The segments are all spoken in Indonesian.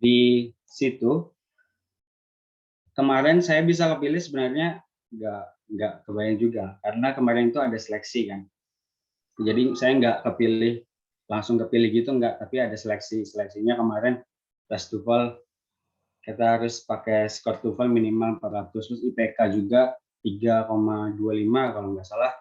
di situ kemarin saya bisa kepilih sebenarnya nggak kebayang juga, karena kemarin itu ada seleksi kan. Jadi saya nggak langsung kepilih gitu nggak, tapi ada seleksinya kemarin tes TOEFL kita harus pakai skor TOEFL minimal 400, terus IPK juga 3,25 kalau nggak salah.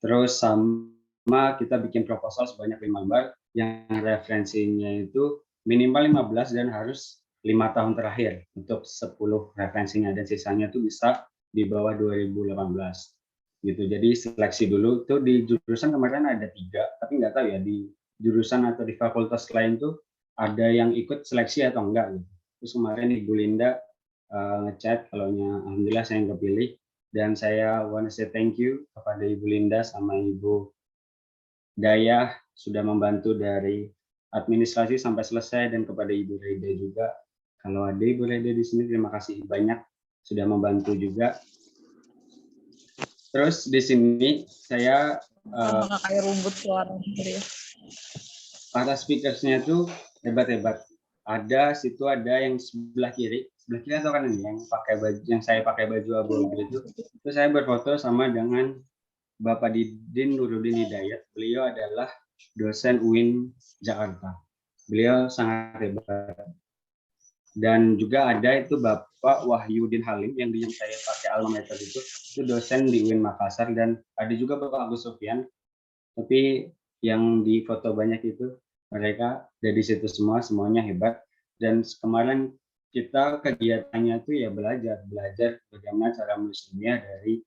Terus sama kita bikin proposal sebanyak 5 lembar yang referensinya itu minimal 15 dan harus 5 tahun terakhir untuk 10 referensinya, dan sisanya itu bisa di bawah 2018 gitu. Jadi seleksi dulu tuh di jurusan kemarin ada 3, tapi nggak tahu ya di jurusan atau di fakultas lain tuh ada yang ikut seleksi atau enggak gitu. Terus kemarin Ibu Linda ngechat kalau alhamdulillah saya yang kepilih, dan saya wanna say thank you kepada Ibu Linda sama Ibu Dayah sudah membantu dari administrasi sampai selesai, dan kepada Ibu Reda juga. Kalau ada Ibu Reda di sini, terima kasih banyak sudah membantu juga. Terus di sini saya kayak rumput suara ya. Para speakersnya tuh hebat-hebat. Ada yang sebelah kiri atau kanan yang saya pakai baju abu-abu itu saya berfoto sama dengan Bapak Didin Nurudin Hidayat. Beliau adalah dosen UIN Jakarta. Beliau sangat hebat. Dan juga ada itu Bapak Wahyudin Halim yang saya pakai alma mater itu dosen di UIN Makassar, dan ada juga Bapak Agus Sofyan. Tapi yang di foto banyak itu mereka dari situ semuanya hebat. Dan kemarin kita kegiatannya tuh ya belajar bagaimana cara menulis ilmiah, dari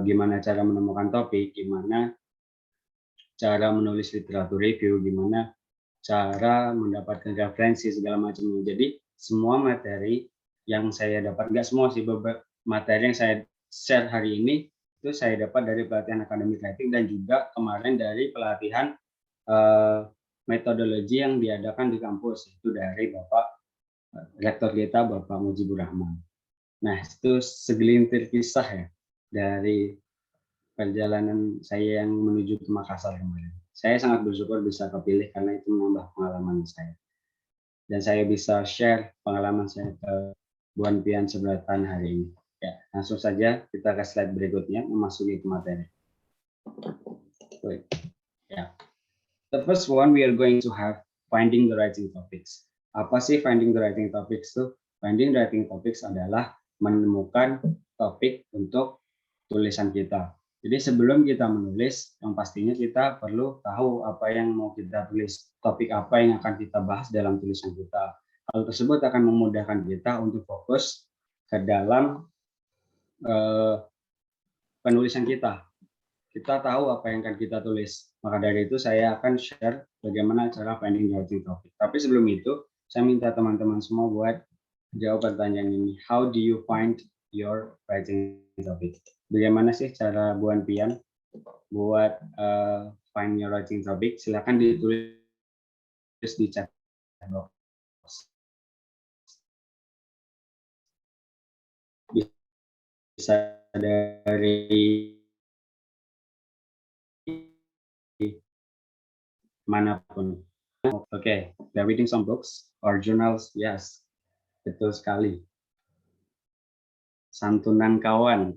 gimana cara menemukan topik, gimana cara menulis literatur review, gimana cara mendapatkan referensi segala macamnya. Jadi semua materi yang saya dapat, nggak semua sih, beberapa materi yang saya share hari ini itu saya dapat dari pelatihan akademik writing, dan juga kemarin dari pelatihan metodologi yang diadakan di kampus, itu dari Bapak Rektor kita, Bapak Mujibur Rahman. Nah, itu segelintir kisah ya dari perjalanan saya yang menuju ke Makassar kemarin. Saya sangat bersyukur bisa kepilih karena itu menambah pengalaman saya. Dan saya bisa share pengalaman saya ke Buan Pian Seberatan hari ini. Ya, langsung saja kita ke slide berikutnya, memasuki ke materi. Ya. The first one we are going to have finding the writing topics. Apa sih finding the writing topics itu? Finding the writing topics adalah menemukan topik untuk tulisan kita. Jadi sebelum kita menulis, yang pastinya kita perlu tahu apa yang mau kita tulis, topik apa yang akan kita bahas dalam tulisan kita. Hal tersebut akan memudahkan kita untuk fokus ke dalam penulisan kita. Kita tahu apa yang akan kita tulis. Maka dari itu saya akan share bagaimana cara finding the writing topic. Tapi sebelum itu, saya minta teman-teman semua buat jawab pertanyaan ini. How do you find your writing topic? Bagaimana sih cara Buan Pian buat find your writing topic? Silakan ditulis di chat box. Bisa dari manapun. Oke, we are reading some books or journals. Yes, betul sekali. Santunan kawan.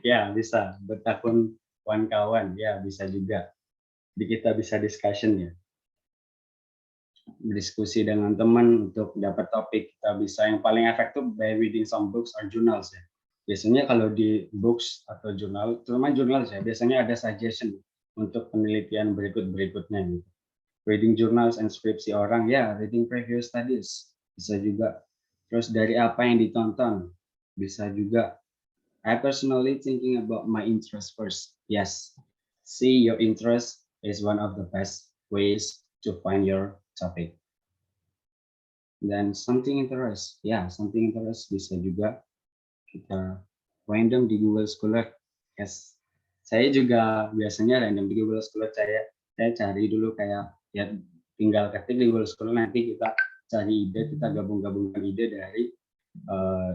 Ya, bisa. Bertakun kawan, ya bisa juga. Jadi kita bisa discussion ya. Diskusi dengan teman untuk dapat topik. Kita bisa yang paling efektif by reading some books or journals ya. Biasanya kalau di books atau jurnal, terutama jurnal ya, biasanya ada suggestion untuk penelitian berikutnya gitu. Reading journals and skripsi orang, ya, reading previous studies bisa juga. Terus dari apa yang ditonton bisa juga. I personally thinking about my interest first. Yes, see your interest is one of the best ways to find your topic. Dan something interest, ya, something interest bisa juga kita random di Google Scholar. Yes, saya juga biasanya random di Google Scholar. Saya cari dulu kayak ya, tinggal ketik di Google Scholar, nanti kita cari ide, kita gabungkan ide dari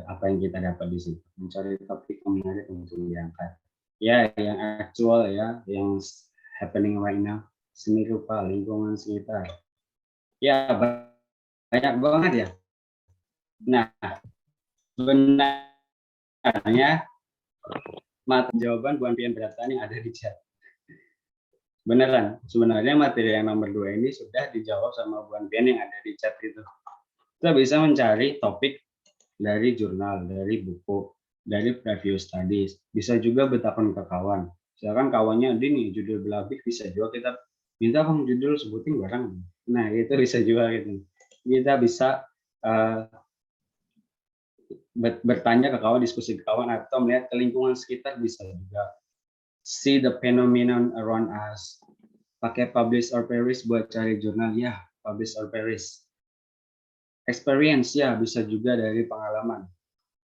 apa yang kita dapat di situ, mencari topik yang menarik untuk diangkat. Ya, yang aktual ya, yang happening right now, seni rupa lingkungan sekitar. Ya, Banyak banget ya. Nah, sebenarnya jawaban bukan pian beratan yang ada di chat. Beneran, sebenarnya materi yang nomor 2 ini sudah dijawab sama Buan Pian yang ada di chat itu. Kita bisa mencari topik dari jurnal, dari buku, dari previous studies. Bisa juga bertakon ke kawan. Misalkan kawannya ini judul belabik, bisa juga kita minta kamu judul sebutin barang. Nah, itu bisa juga gitu. Kita bisa bertanya ke kawan, diskusi ke kawan, atau melihat ke lingkungan sekitar bisa juga. See the phenomenon around us. Pakai publish or perish buat cari jurnal, ya publish or perish. Experience, ya bisa juga dari pengalaman.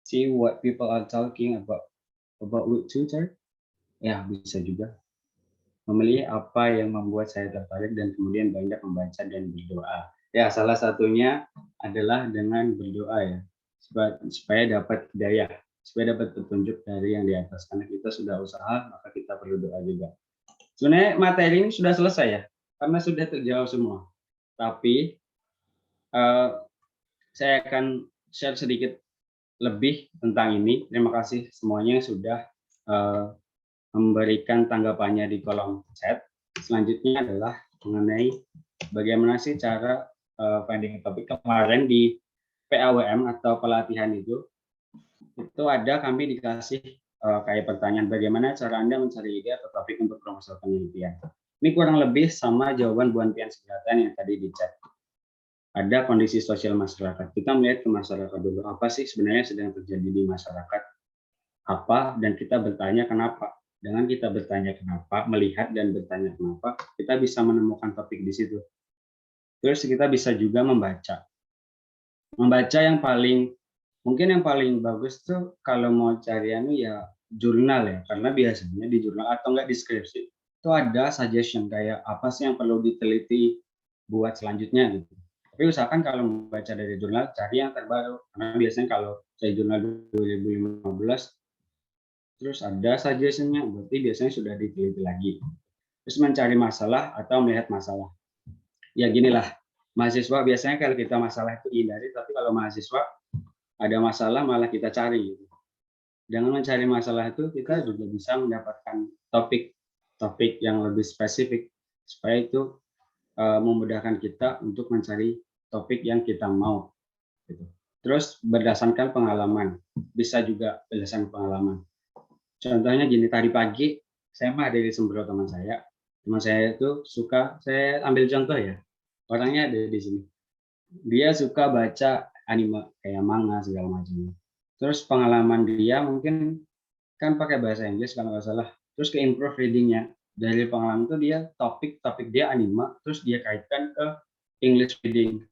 See what people are talking about with Twitter, ya bisa juga. Memilih apa yang membuat saya tertarik dan kemudian banyak membaca dan berdoa. Ya, salah satunya adalah dengan berdoa ya, supaya dapat hidayah, supaya dapat petunjuk dari yang di atas. Karena kita sudah usaha, maka kita perlu doa juga. Sebenarnya materi ini sudah selesai ya, karena sudah terjawab semua. Tapi saya akan share sedikit lebih tentang ini. Terima kasih semuanya yang sudah memberikan tanggapannya di kolom chat. Selanjutnya adalah mengenai bagaimana sih cara finding topik. Kemarin di PAWM atau pelatihan itu ada kami dikasih kayak pertanyaan bagaimana cara Anda mencari ide atau topik untuk proposal penelitian. Ini kurang lebih sama jawaban Buan Pian Segratan yang tadi di chat. Ada kondisi sosial masyarakat. Kita melihat ke masyarakat dulu, apa sih sebenarnya sedang terjadi di masyarakat, apa, dan kita bertanya kenapa. Dengan kita bertanya kenapa, melihat dan bertanya kenapa, kita bisa menemukan topik di situ. Terus kita bisa juga membaca. Membaca yang paling, mungkin yang paling bagus tuh kalau mau cari ya jurnal ya, karena biasanya di jurnal atau enggak di skripsi, itu ada suggestion kayak apa sih yang perlu diteliti buat selanjutnya gitu. Tapi usahakan kalau membaca dari jurnal, cari yang terbaru. Karena biasanya kalau saya jurnal 2015, terus ada suggestion-nya, berarti biasanya sudah diteliti lagi. Terus mencari masalah atau melihat masalah. Ya ginilah, mahasiswa biasanya kalau kita masalah itu hindari, tapi kalau mahasiswa ada masalah malah kita cari. Dengan mencari masalah itu kita juga bisa mendapatkan topik yang lebih spesifik, supaya itu memudahkan kita untuk mencari topik yang kita mau. Gitu. Terus berdasarkan pengalaman, bisa juga berdasarkan pengalaman. Contohnya gini, tadi pagi saya mah dari Sembro teman saya. Teman saya itu suka, saya ambil contoh ya, orangnya ada di sini. Dia suka baca anime kayak manga segala macam. Terus pengalaman dia mungkin kan pakai bahasa Inggris kalau nggak salah. Terus ke improve readingnya. Dari pengalaman itu dia topik dia anime, terus dia kaitkan ke English reading.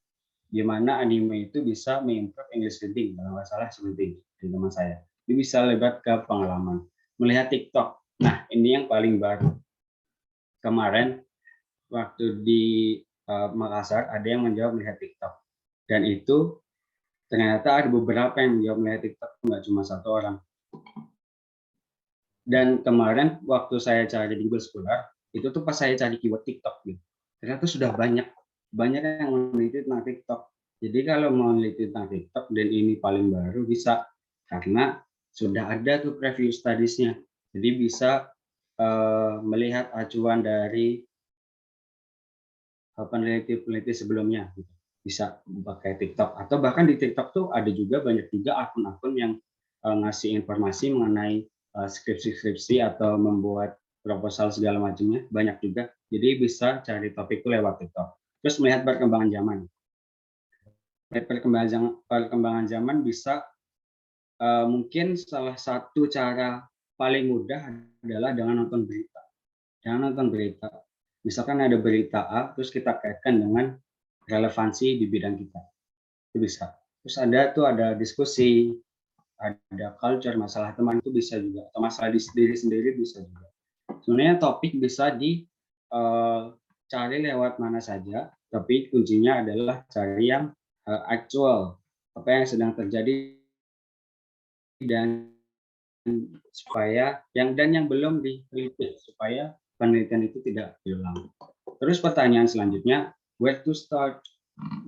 Gimana anime itu bisa mengimprove English reading kalau nggak salah seperti itu di teman saya. Ini bisa lewat ke pengalaman. Melihat TikTok. Nah, ini yang paling baru. Kemarin waktu di Makassar ada yang menjawab melihat TikTok. Dan itu ternyata ada beberapa yang menjawab melihat TikTok, nggak cuma satu orang. Dan kemarin waktu saya cari di Google Scholar, itu tuh pas saya cari keyword TikTok gitu. Ternyata sudah banyak yang meneliti tentang TikTok. Jadi kalau mau meneliti tentang TikTok dan ini paling baru bisa, karena sudah ada tuh preview studies-nya. Jadi bisa melihat acuan dari peneliti-peneliti sebelumnya. Bisa pakai TikTok, atau bahkan di TikTok tuh ada juga banyak juga akun-akun yang ngasih informasi mengenai skripsi-skripsi atau membuat proposal segala macamnya, banyak juga. Jadi bisa cari topik itu lewat TikTok. Terus melihat perkembangan zaman. Perkembangan zaman bisa mungkin salah satu cara paling mudah adalah dengan nonton berita. Jangan nonton berita. Misalkan ada berita A, terus kita kaitkan dengan relevansi di bidang kita. Itu bisa. Terus ada diskusi, ada culture, masalah teman itu bisa juga, atau masalah di diri sendiri bisa juga. Sebenarnya topik bisa dicari lewat mana saja, tapi kuncinya adalah cari yang actual, apa yang sedang terjadi dan supaya yang belum diteliti, supaya penelitian itu tidak diulang. Terus pertanyaan selanjutnya, where to start?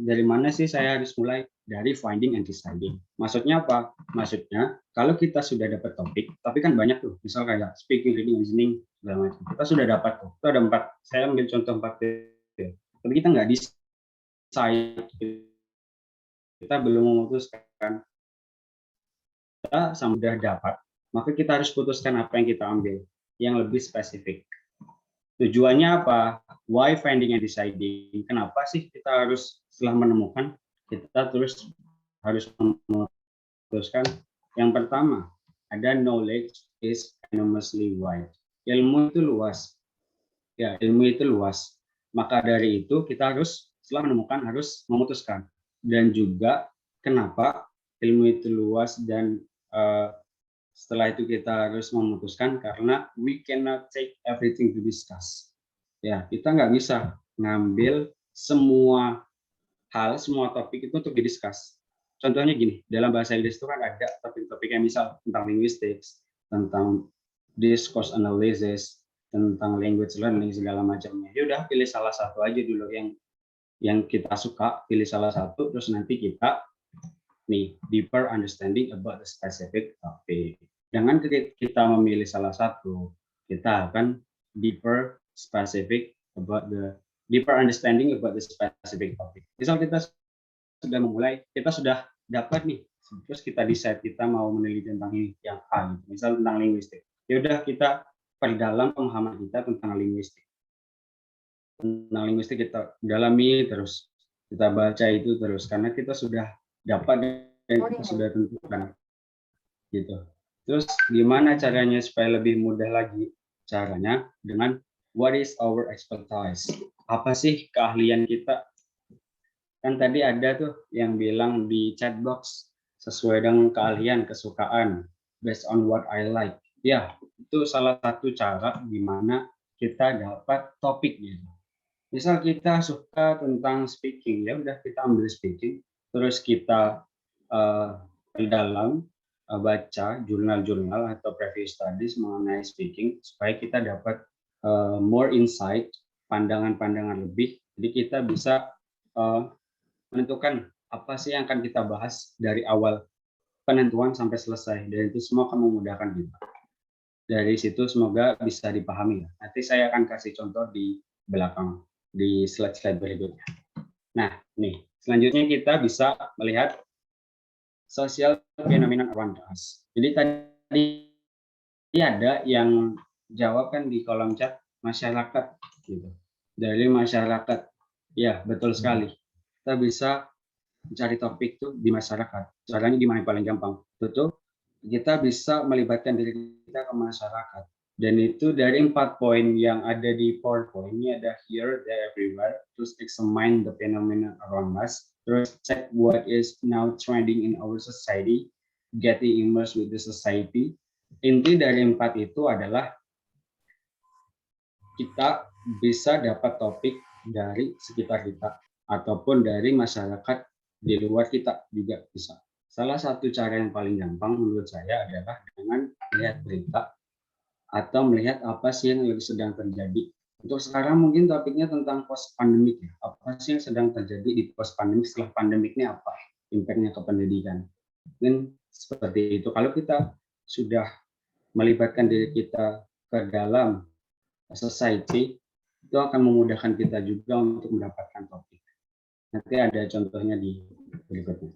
Dari mana sih saya harus mulai? Dari finding and deciding. Maksudnya apa? Maksudnya kalau kita sudah dapat topik, tapi kan banyak tuh, misal kayak speaking, reading, listening, segala macam. Kita sudah dapat tuh, itu ada 4. Saya ambil contoh 4 ya. Tapi kita nggak decide, kita belum memutuskan. Kita sudah dapat, maka kita harus putuskan apa yang kita ambil, yang lebih spesifik. Tujuannya apa? Why finding and deciding? Kenapa sih kita harus setelah menemukan, kita terus harus memutuskan? Yang pertama, ada knowledge is enormously wide. Ilmu itu luas. Ya, ilmu itu luas. Maka dari itu kita harus setelah menemukan harus memutuskan. Dan juga kenapa ilmu itu luas dan setelah itu kita harus memutuskan karena we cannot take everything to discuss. Ya, kita nggak bisa ngambil semua hal, semua topik itu untuk didiskus. Contohnya gini, dalam bahasa Inggris itu kan ada topik-topik yang misal tentang linguistics, tentang discourse analysis, tentang language learning segala macamnya. Ya udah pilih salah satu aja dulu yang kita suka, pilih salah satu, terus nanti kita deeper understanding about the specific topic. Dengan kita memilih salah satu, kita akan deeper specific about the deeper understanding about the specific topic. Misal kita sudah memulai, kita sudah dapat nih, terus kita decide kita mau meneliti tentang ini yang A, misal tentang linguistik. Ya udah kita perdalam pemahaman kita tentang linguistik. Tentang linguistik kita dalami terus, kita baca itu terus karena kita sudah dapat dan kita sudah tentukan gitu. Terus gimana caranya supaya lebih mudah lagi? Caranya dengan what is our expertise? Apa sih keahlian kita? Kan tadi ada tuh yang bilang di chat box sesuai dengan keahlian, kesukaan, based on what I like. Ya, itu salah satu cara gimana kita dapat topik gitu. Misal kita suka tentang speaking, ya udah kita ambil speaking, terus kita dalam baca jurnal-jurnal atau previous studies mengenai speaking supaya kita dapat more insight, pandangan-pandangan lebih. Jadi kita bisa menentukan apa sih yang akan kita bahas dari awal penentuan sampai selesai. Dan itu semua akan memudahkan kita. Dari situ semoga bisa dipahami. Nanti saya akan kasih contoh di belakang di slide-slide berikutnya. Nah, nih selanjutnya kita bisa melihat social phenomenon around us. Jadi tadi ada yang jawab kan di kolom chat masyarakat gitu. Dari masyarakat. Ya, betul sekali. Kita bisa mencari topik tuh di masyarakat. Caranya gimana paling gampang? Itu kita bisa melibatkan diri kita ke masyarakat. Dan itu dari 4 poin yang ada di PowerPoint, ini ada here, there, everywhere. Terus examine the phenomenon around us. Terus check what is now trending in our society. Getting immersed with the society. Inti dari 4 itu adalah kita bisa dapat topik dari sekitar kita ataupun dari masyarakat di luar kita juga bisa. Salah satu cara yang paling gampang menurut saya adalah dengan melihat berita atau melihat apa sih yang lagi sedang terjadi. Untuk sekarang mungkin topiknya tentang post pandemik ya. Apa sih yang sedang terjadi di post pandemik, setelah pandemiknya apa impact-nya ke pendidikan. Mungkin seperti itu. Kalau kita sudah melibatkan diri kita ke dalam society, itu akan memudahkan kita juga untuk mendapatkan topik. Nanti ada contohnya di berikutnya.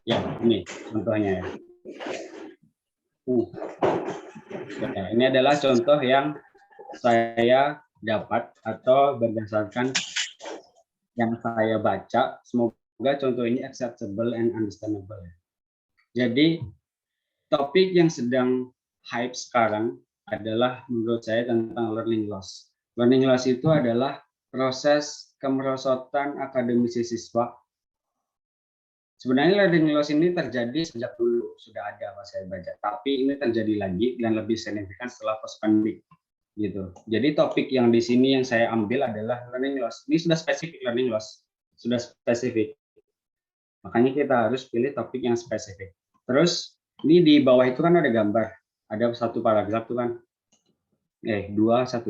Ya, ini contohnya ya. Ya, ini adalah contoh yang saya dapat atau berdasarkan yang saya baca. Semoga contoh ini acceptable and understandable. Jadi topik yang sedang hype sekarang adalah menurut saya tentang learning loss. Learning loss itu adalah proses kemerosotan akademisi siswa. Sebenarnya learning loss ini terjadi sejak dulu, sudah ada pas saya baca. Tapi ini terjadi lagi dan lebih signifikan setelah post pandemic. Gitu. Jadi topik yang di sini yang saya ambil adalah learning loss. Ini sudah spesifik learning loss, sudah spesifik. Makanya kita harus pilih topik yang spesifik. Terus ini di bawah itu kan ada gambar, ada satu paragraf tuh kan, 2 1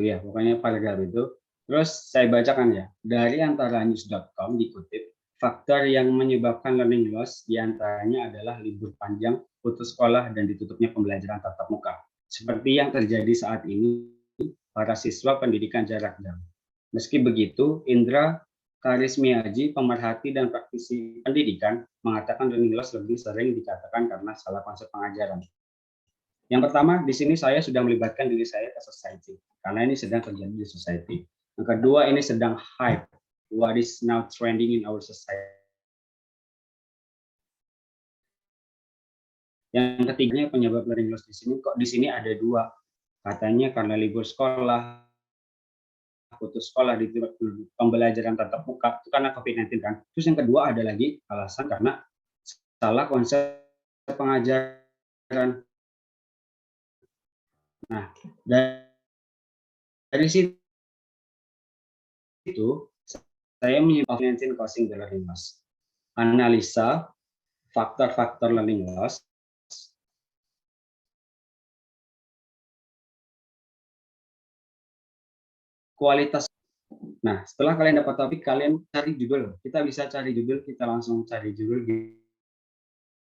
ya, pokoknya paragraf itu Terus saya bacakan ya, dari antaranews.com dikutip, faktor yang menyebabkan learning loss diantaranya adalah libur panjang, putus sekolah, dan ditutupnya pembelajaran tatap muka. Seperti yang terjadi saat ini, para siswa pendidikan jarak jauh. Meski begitu, Indra Karismiaji, pemerhati dan praktisi pendidikan, mengatakan learning loss lebih sering dikatakan karena salah konsep pengajaran. Yang pertama, di sini saya sudah melibatkan diri saya ke society, karena ini sedang terjadi di society. Yang kedua, ini sedang hype, what is now trending in our society. Yang ketiganya penyebab learning loss di sini, kok di sini ada dua. Katanya karena libur sekolah, putus sekolah, di pembelajaran tatap muka, itu karena COVID-19 kan. Terus yang kedua ada lagi alasan karena salah konsep pengajaran. Nah, dari situ saya menyimpulkan causing the learning loss. Analisa faktor-faktor learning loss, kualitas. Nah, setelah kalian dapat topik, kalian cari judul. Kita bisa cari judul, kita langsung cari judul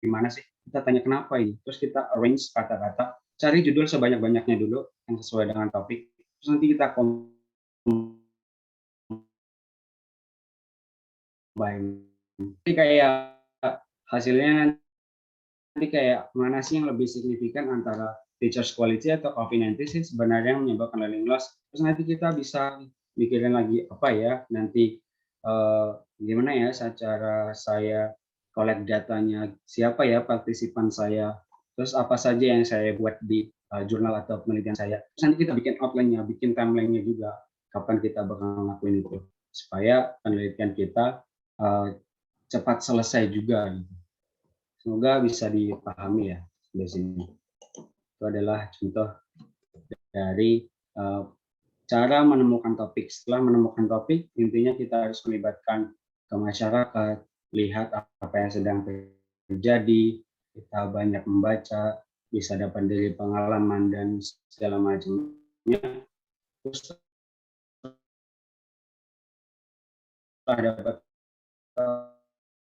gimana sih? Kita tanya kenapa ini, terus kita arrange kata-kata, cari judul sebanyak-banyaknya dulu yang sesuai dengan topik. Terus nanti kita combine. Jadi kayak hasilnya nanti kayak mana sih yang lebih signifikan antara teachers quality atau COVID-19 sih sebenarnya yang menyebabkan learning loss. Terus nanti kita bisa mikirin lagi apa ya nanti gimana ya secara saya collect datanya, siapa ya partisipan saya, terus apa saja yang saya buat di jurnal atau penelitian saya. Terus nanti kita bikin outline-nya, bikin timeline-nya juga kapan kita bakal ngelakuin itu supaya penelitian kita cepat selesai juga gitu. Semoga bisa dipahami ya di sini. Itu adalah contoh dari cara menemukan topik. Setelah menemukan topik, intinya kita harus melibatkan ke masyarakat, lihat apa yang sedang terjadi, kita banyak membaca, bisa dapat dari pengalaman dan segala macamnya. Terus dapat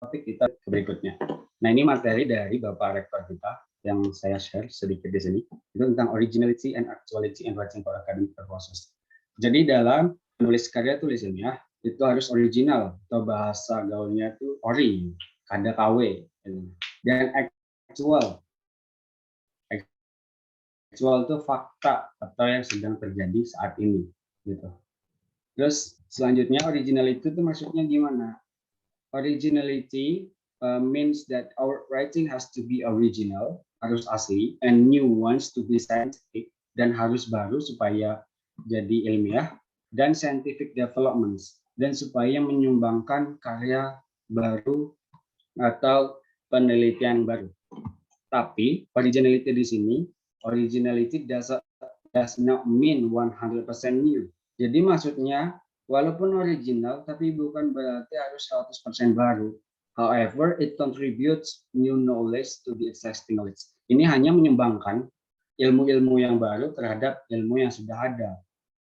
topik kita berikutnya. Nah, ini materi dari Bapak Rektor kita yang saya share sedikit di sini. Itu tentang originality and actuality in writing for academic purposes. Jadi dalam menulis karya tulis ilmiah itu harus original atau bahasa gaulnya itu ori, kada KW. Dan actual. Actual itu fakta atau yang sedang terjadi saat ini. Gitu. Terus selanjutnya originality itu maksudnya gimana? Originality means that our writing has to be original, harus asli, and new ones to be scientific, dan harus baru supaya jadi ilmiah, dan scientific developments, dan supaya menyumbangkan karya baru atau penelitian baru. Tapi originality di sini, originality does not mean 100% new. Jadi maksudnya walaupun original, tapi bukan berarti harus 100% baru. However, it contributes new knowledge to the existing knowledge. Ini hanya menyumbangkan ilmu-ilmu yang baru terhadap ilmu yang sudah ada.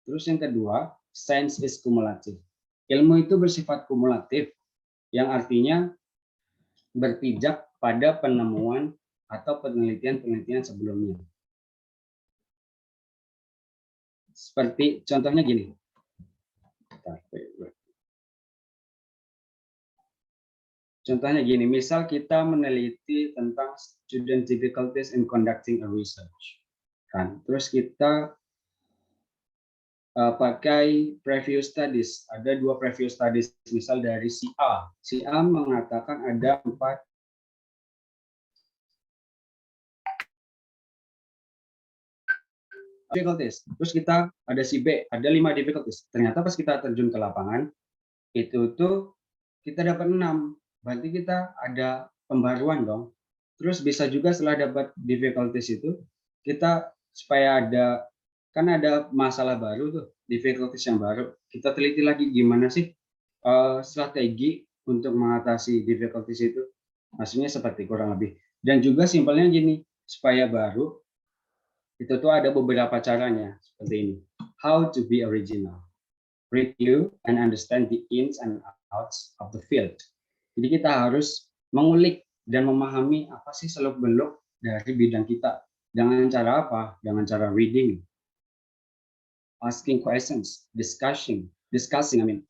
Terus yang kedua, science is cumulative. Ilmu itu bersifat kumulatif, yang artinya berpijak pada penemuan atau penelitian-penelitian sebelumnya. Seperti contohnya gini. Contohnya gini, misal kita meneliti tentang student difficulties in conducting a research. Kan? Terus kita pakai previous studies. Ada 2 previous studies, misal dari si A. Si A mengatakan ada 4 difficulties. Terus kita ada si B, ada 5 difficulties. Ternyata pas kita terjun ke lapangan, itu tuh kita dapat 6. Berarti kita ada pembaruan dong. Terus bisa juga setelah dapat difficulties itu, kita supaya ada, kan ada masalah baru tuh, difficulties yang baru. Kita teliti lagi gimana sih strategi untuk mengatasi difficulties itu. Maksudnya seperti kurang lebih. Dan juga simpelnya gini, supaya baru, itu tuh ada beberapa caranya, seperti ini. How to be original. review and understand the ins and outs of the field. Jadi kita harus mengulik dan memahami apa sih seluk-beluk dari bidang kita. Dengan cara apa? Dengan cara reading, asking questions, discussing,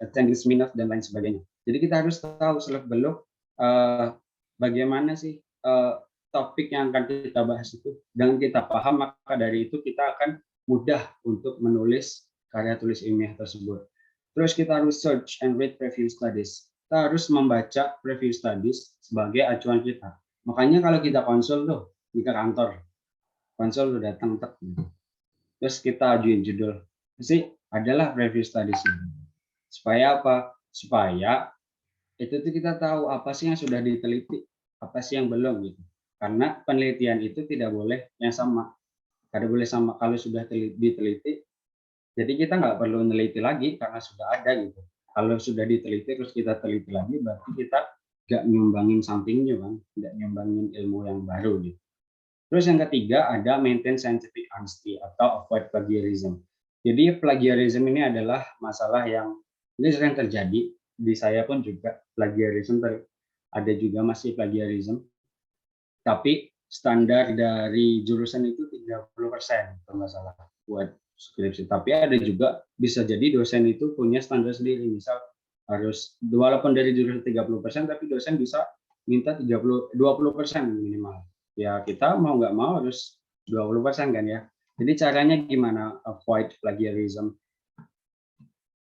attending seminar dan lain sebagainya. Jadi kita harus tahu seluk-beluk bagaimana sih topik yang akan kita bahas itu. Dengan kita paham, maka dari itu kita akan mudah untuk menulis karya tulis ilmiah tersebut. Terus kita harus search and read preview studies. Kita harus membaca preview studies sebagai acuan kita. Makanya kalau kita konsul tuh di kantor, konsul tuh datang terus kita ajuin judul, pasti adalah preview studies ini. Supaya apa? Supaya itu tuh kita tahu apa sih yang sudah diteliti, apa sih yang belum gitu. Karena penelitian itu tidak boleh yang sama. Tidak boleh sama. Kalau sudah diteliti, jadi kita nggak perlu meneliti lagi karena sudah ada gitu. Kalau sudah diteliti terus kita teliti lagi, berarti kita nggak nyumbangin sampingnya kan, nggak nyumbangin ilmu yang baru gitu. Terus yang ketiga ada maintain scientific honesty atau avoid plagiarism. Jadi plagiarism ini adalah masalah yang ini sering terjadi di saya pun juga plagiarism, ada juga masih plagiarism. Tapi standar dari jurusan itu 30% kalau nggak salah buat skripsi. Tapi ada juga bisa jadi dosen itu punya standar sendiri. Misal harus walaupun dari jurusan 30%, tapi dosen bisa minta 20% minimal. Ya kita mau nggak mau harus 20% kan ya. Jadi caranya gimana avoid plagiarism?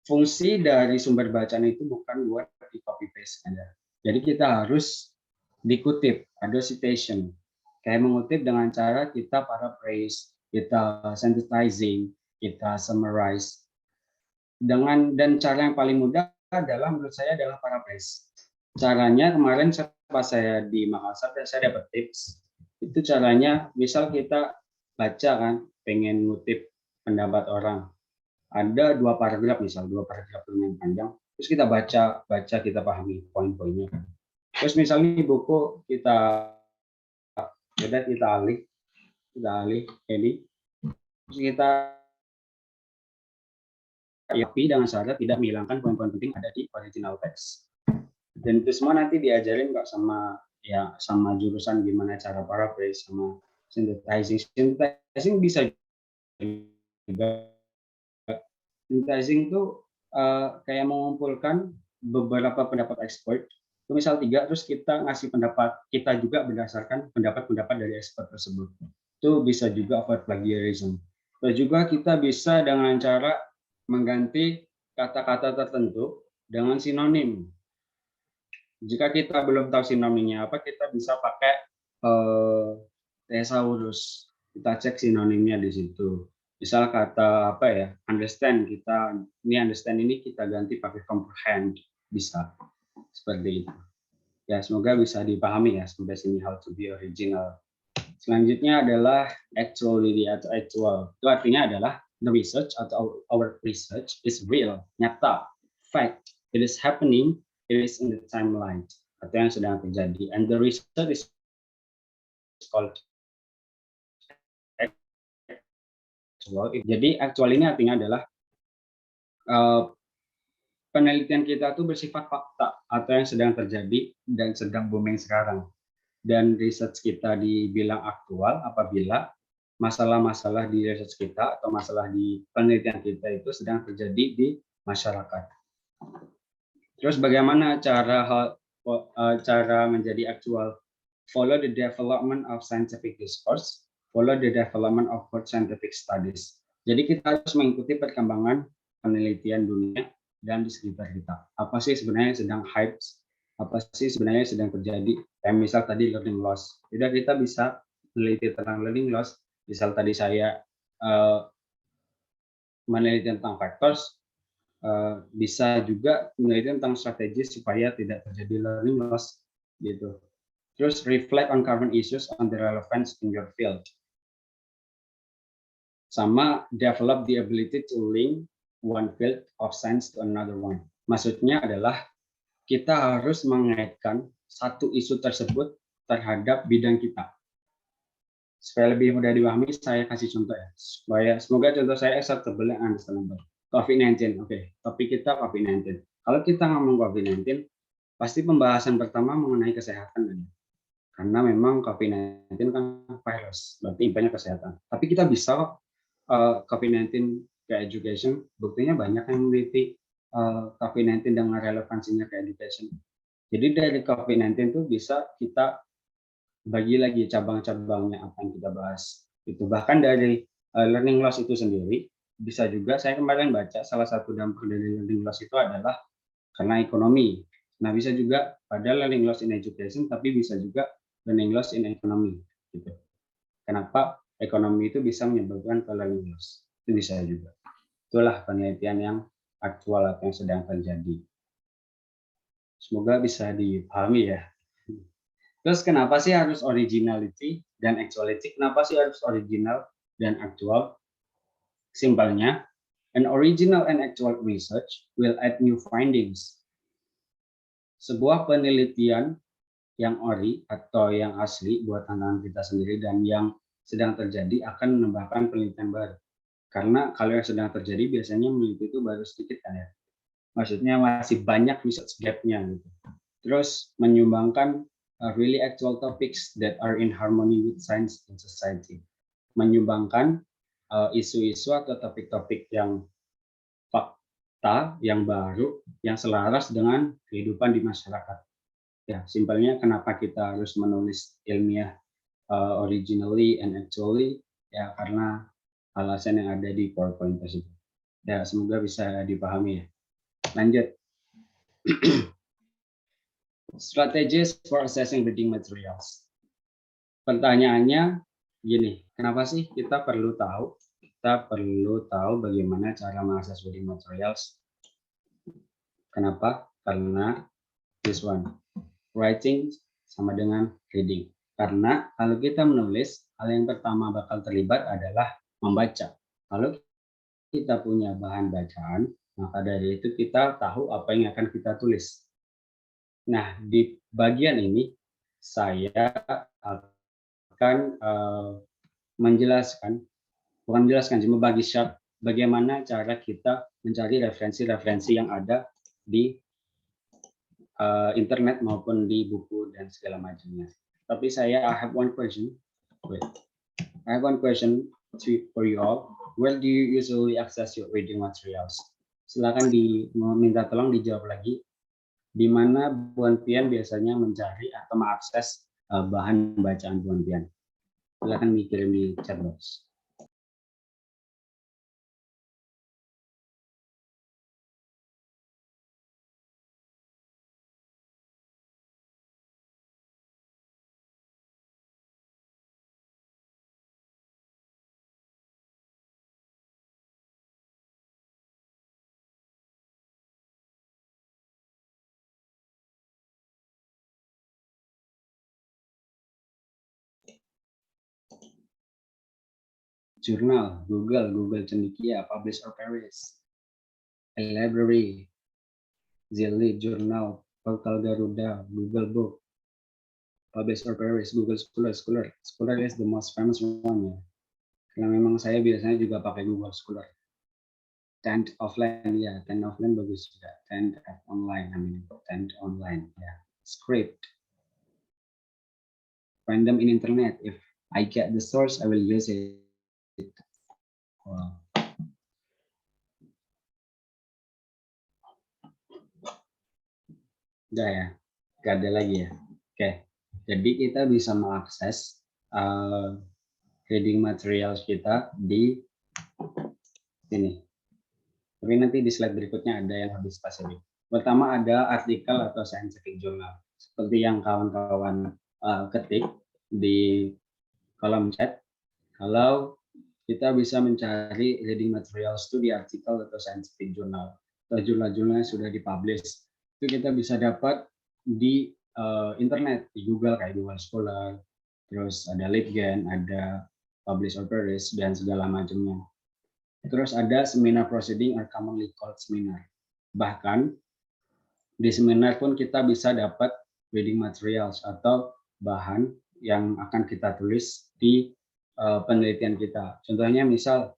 Fungsi dari sumber bacaan itu bukan buat di copy paste aja. Jadi kita harus dikutip, ada citation. Kayak mengutip dengan cara kita paraphrase, kita synthesizing, kita summarize. Dan cara yang paling mudah adalah menurut saya adalah paraphrase. Caranya kemarin pas saya di Makassar saya dapat tips. Itu caranya misal kita baca kan, pengen ngutip pendapat orang. Ada 2 paragraf misal, 2 paragraf yang panjang. Terus kita baca kita pahami poin-poinnya. Terus misalnya buku kita alih ini, terus kita tapi dengan syarat tidak menghilangkan poin-poin penting ada di original text. Dan itu semua nanti diajarin kok sama jurusan gimana cara paraphrase sama synthesizing. Synthesizing bisa juga. Synthesizing itu kayak mengumpulkan beberapa pendapat expert. Misal 3, terus kita ngasih pendapat kita juga berdasarkan pendapat-pendapat dari expert tersebut. Itu bisa juga avoid plagiarism. Dan juga kita bisa dengan cara mengganti kata-kata tertentu dengan sinonim. Jika kita belum tahu sinonimnya apa, kita bisa pakai thesaurus. Kita cek sinonimnya di situ. Misal kata apa ya, understand, understand ini kita ganti pakai comprehend, bisa. Seperti itu. Ya, semoga bisa dipahami ya sampai sini how to be original. Selanjutnya adalah actuality atau actual. Itu artinya adalah the research atau our research is real, nyata, fact. It is happening, it is in the timeline. Atau yang sedang terjadi. And the research is called actual. Jadi actual ini artinya adalah penelitian kita itu bersifat fakta atau yang sedang terjadi dan sedang booming sekarang. Dan research kita dibilang aktual apabila masalah-masalah di research kita atau masalah di penelitian kita itu sedang terjadi di masyarakat. Terus bagaimana cara menjadi aktual? Follow the development of scientific discourse, follow the development of scientific studies. Jadi kita harus mengikuti perkembangan penelitian dunia dan di sekitar kita. Apa sih sebenarnya yang sedang hype? Apa sih sebenarnya yang sedang terjadi? Kayak misal tadi learning loss. Jadi kita bisa meneliti tentang learning loss. Misal tadi saya meneliti tentang factors, bisa juga meneliti tentang strategi supaya tidak terjadi learning loss gitu. Terus reflect on current issues on the relevance in your field. Sama develop the ability to link one field of science to another one. Maksudnya adalah kita harus mengaitkan satu isu tersebut terhadap bidang kita. Supaya lebih mudah dipahami, saya kasih contoh ya. Semoga contoh saya acceptable and understandable. COVID-19. Oke, topik kita COVID-19. Kalau kita ngomong COVID-19, pasti pembahasan pertama mengenai kesehatan kan? Karena memang COVID-19 kan virus, berarti impactnya kesehatan. Tapi kita bisa kok COVID-19 ke education, buktinya banyak yang meneliti COVID-19 dengan relevansinya ke education. Jadi dari COVID-19 itu bisa kita bagi lagi cabang-cabangnya apa yang kita bahas. Itu bahkan dari learning loss itu sendiri, bisa juga saya kemarin baca salah satu dampak dari learning loss itu adalah karena ekonomi. Nah, bisa juga pada learning loss in education, tapi bisa juga learning loss in economy. Gitu. Kenapa ekonomi itu bisa menyebabkan ke learning loss? Itu bisa juga. Itulah penelitian yang aktual atau yang sedang terjadi. Semoga bisa dipahami ya. Terus kenapa sih harus originality dan actuality? Kenapa sih harus original dan aktual? Simpelnya, an original and actual research will add new findings. Sebuah penelitian yang ori atau yang asli buat tantangan kita sendiri dan yang sedang terjadi akan menambahkan penelitian baru. Karena kalau yang sedang terjadi biasanya meneliti itu baru sedikit kan ya. Maksudnya masih banyak research gap-nya gitu. Terus menyumbangkan really actual topics that are in harmony with science and society. Menyumbangkan isu-isu atau topik-topik yang fakta, yang baru, yang selaras dengan kehidupan di masyarakat. Ya, simpelnya kenapa kita harus menulis ilmiah originally and actually, ya karena alasan yang ada di PowerPoint tersebut. Ya, semoga bisa dipahami ya. Lanjut. Strategies for assessing reading materials. Pertanyaannya gini, kenapa sih kita perlu tahu bagaimana cara mengakses reading materials? Kenapa? Karena this one, writing sama dengan reading. Karena kalau kita menulis, hal yang pertama bakal terlibat adalah membaca. Kalau kita punya bahan bacaan, maka dari itu kita tahu apa yang akan kita tulis. Nah, di bagian ini saya akan cuma bagi shot bagaimana cara kita mencari referensi-referensi yang ada di internet maupun di buku dan segala macamnya. Tapi I have one question. I have one question for you all. Where do you usually access your reading materials? Silakan minta tolong dijawab lagi. Di mana Buan Pian biasanya mencari atau mengakses bahan bacaan Buan Pian? Silakan dikirim di chat box. Jurnal, Google Cendekia, Publish or Perish, Library, Zilli, Jurnal, Portal Garuda, Google Book, Publish or Perish, Google Scholar. Scholar is the most famous one ya. Karena memang saya biasanya juga pakai Google Scholar. Tent offline ya, tent offline bagus juga. Tent online, tent online ya. Script. Find them in internet. If I get the source, I will use it. Wow. Udah ya, gak ada lagi ya. Oke, jadi kita bisa mengakses reading materials kita di sini. Tapi nanti di slide berikutnya ada yang lebih spesifik. Pertama ada artikel atau scientific journal. Seperti yang kawan-kawan ketik di kolom chat. Kalau kita bisa mencari reading materials itu di artikel atau scientific journal. Atau jurnal-jurnal yang sudah dipublish. Itu kita bisa dapat di internet, di Google kayak Google Scholar, terus ada LibGen, ada Publish or Perish, dan segala macamnya. Terus ada seminar proceeding or commonly called seminar. Bahkan di seminar pun kita bisa dapat reading materials atau bahan yang akan kita tulis di penelitian kita. Contohnya misal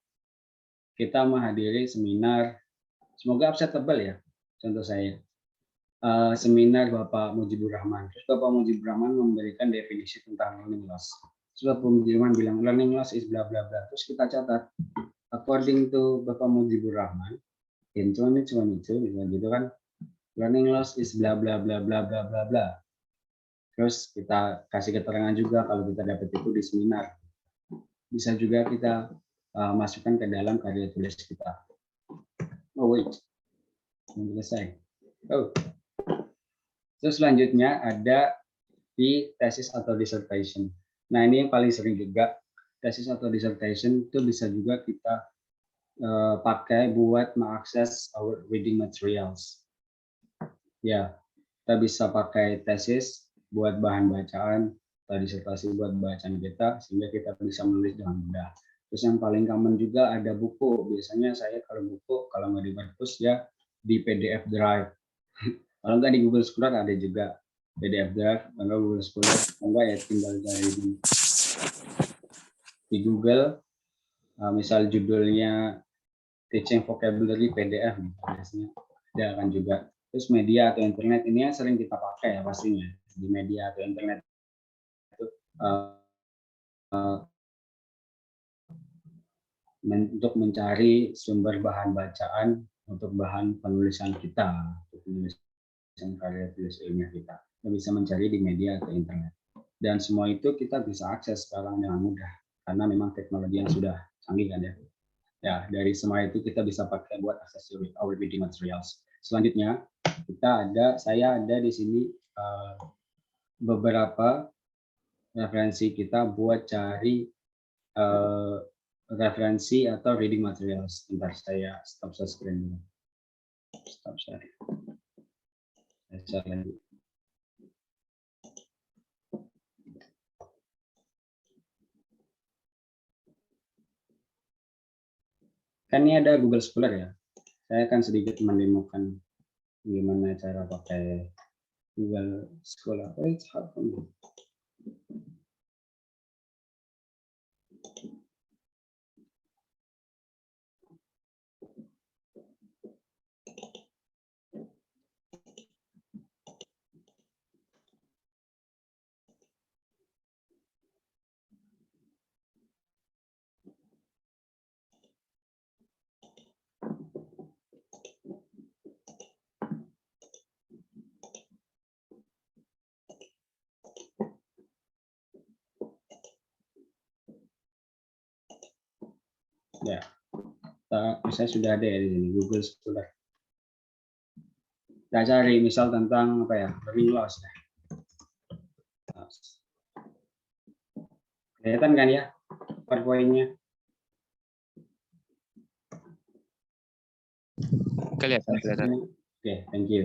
kita menghadiri seminar Semoga absen tebal ya. Contoh saya seminar Bapak Mujibur Rahman. Terus Bapak Mujibur Rahman memberikan definisi tentang learning loss. Terus Bapak Mujibur Rahman bilang learning loss is bla bla bla. Terus kita catat, according to Bapak Mujibur Rahman, in 2022 gitu kan, learning loss is bla bla bla bla bla bla bla. Terus kita kasih keterangan juga kalau kita dapat itu di seminar. Bisa juga kita masukkan ke dalam karya tulis kita. Oh wait, belum selesai. Oh, terus selanjutnya ada di tesis atau dissertation. Nah ini yang paling sering juga, tesis atau dissertation itu bisa juga kita pakai buat mengakses our reading materials. Ya, kita bisa pakai tesis buat bahan bacaan atau disertasi buat bacaan kita sehingga kita bisa menulis dengan mudah. Terus yang paling common juga ada buku. Biasanya saya kalau buku kalau nggak di perpus ya di PDF Drive. Kalau nggak di Google Scholar ada juga PDF Drive, kalau Google Scholar enggak ya tinggal cari di Google. Misal judulnya Teaching Vocabulary PDF biasanya ada kan juga. Terus media atau internet ini yang sering kita pakai ya pastinya di media atau internet itu untuk mencari sumber bahan bacaan untuk bahan penulisan kita, untuk penulisan karya tulis ilmiah kita. Kita bisa mencari di media atau internet. Dan semua itu kita bisa akses sekarang dengan mudah karena memang teknologi yang sudah canggih kan ya. Ya, dari semua itu kita bisa pakai buat akses our reading materials. Selanjutnya, saya ada di sini beberapa referensi kita buat cari referensi atau reading materials. Bentar saya stop screen dulu. Stop share. Saya share lagi. Kan ini ada Google Scholar ya. Saya akan sedikit mendemokan gimana cara pakai Google Scholar. Oh, it's hard for me. Ya, saya sudah ada ya di sini Google Scholar. Kita cari misal tentang apa ya, learning loss ya. Kelihatan kan ya PowerPoint-nya? Kelihatan. Oke, thank you.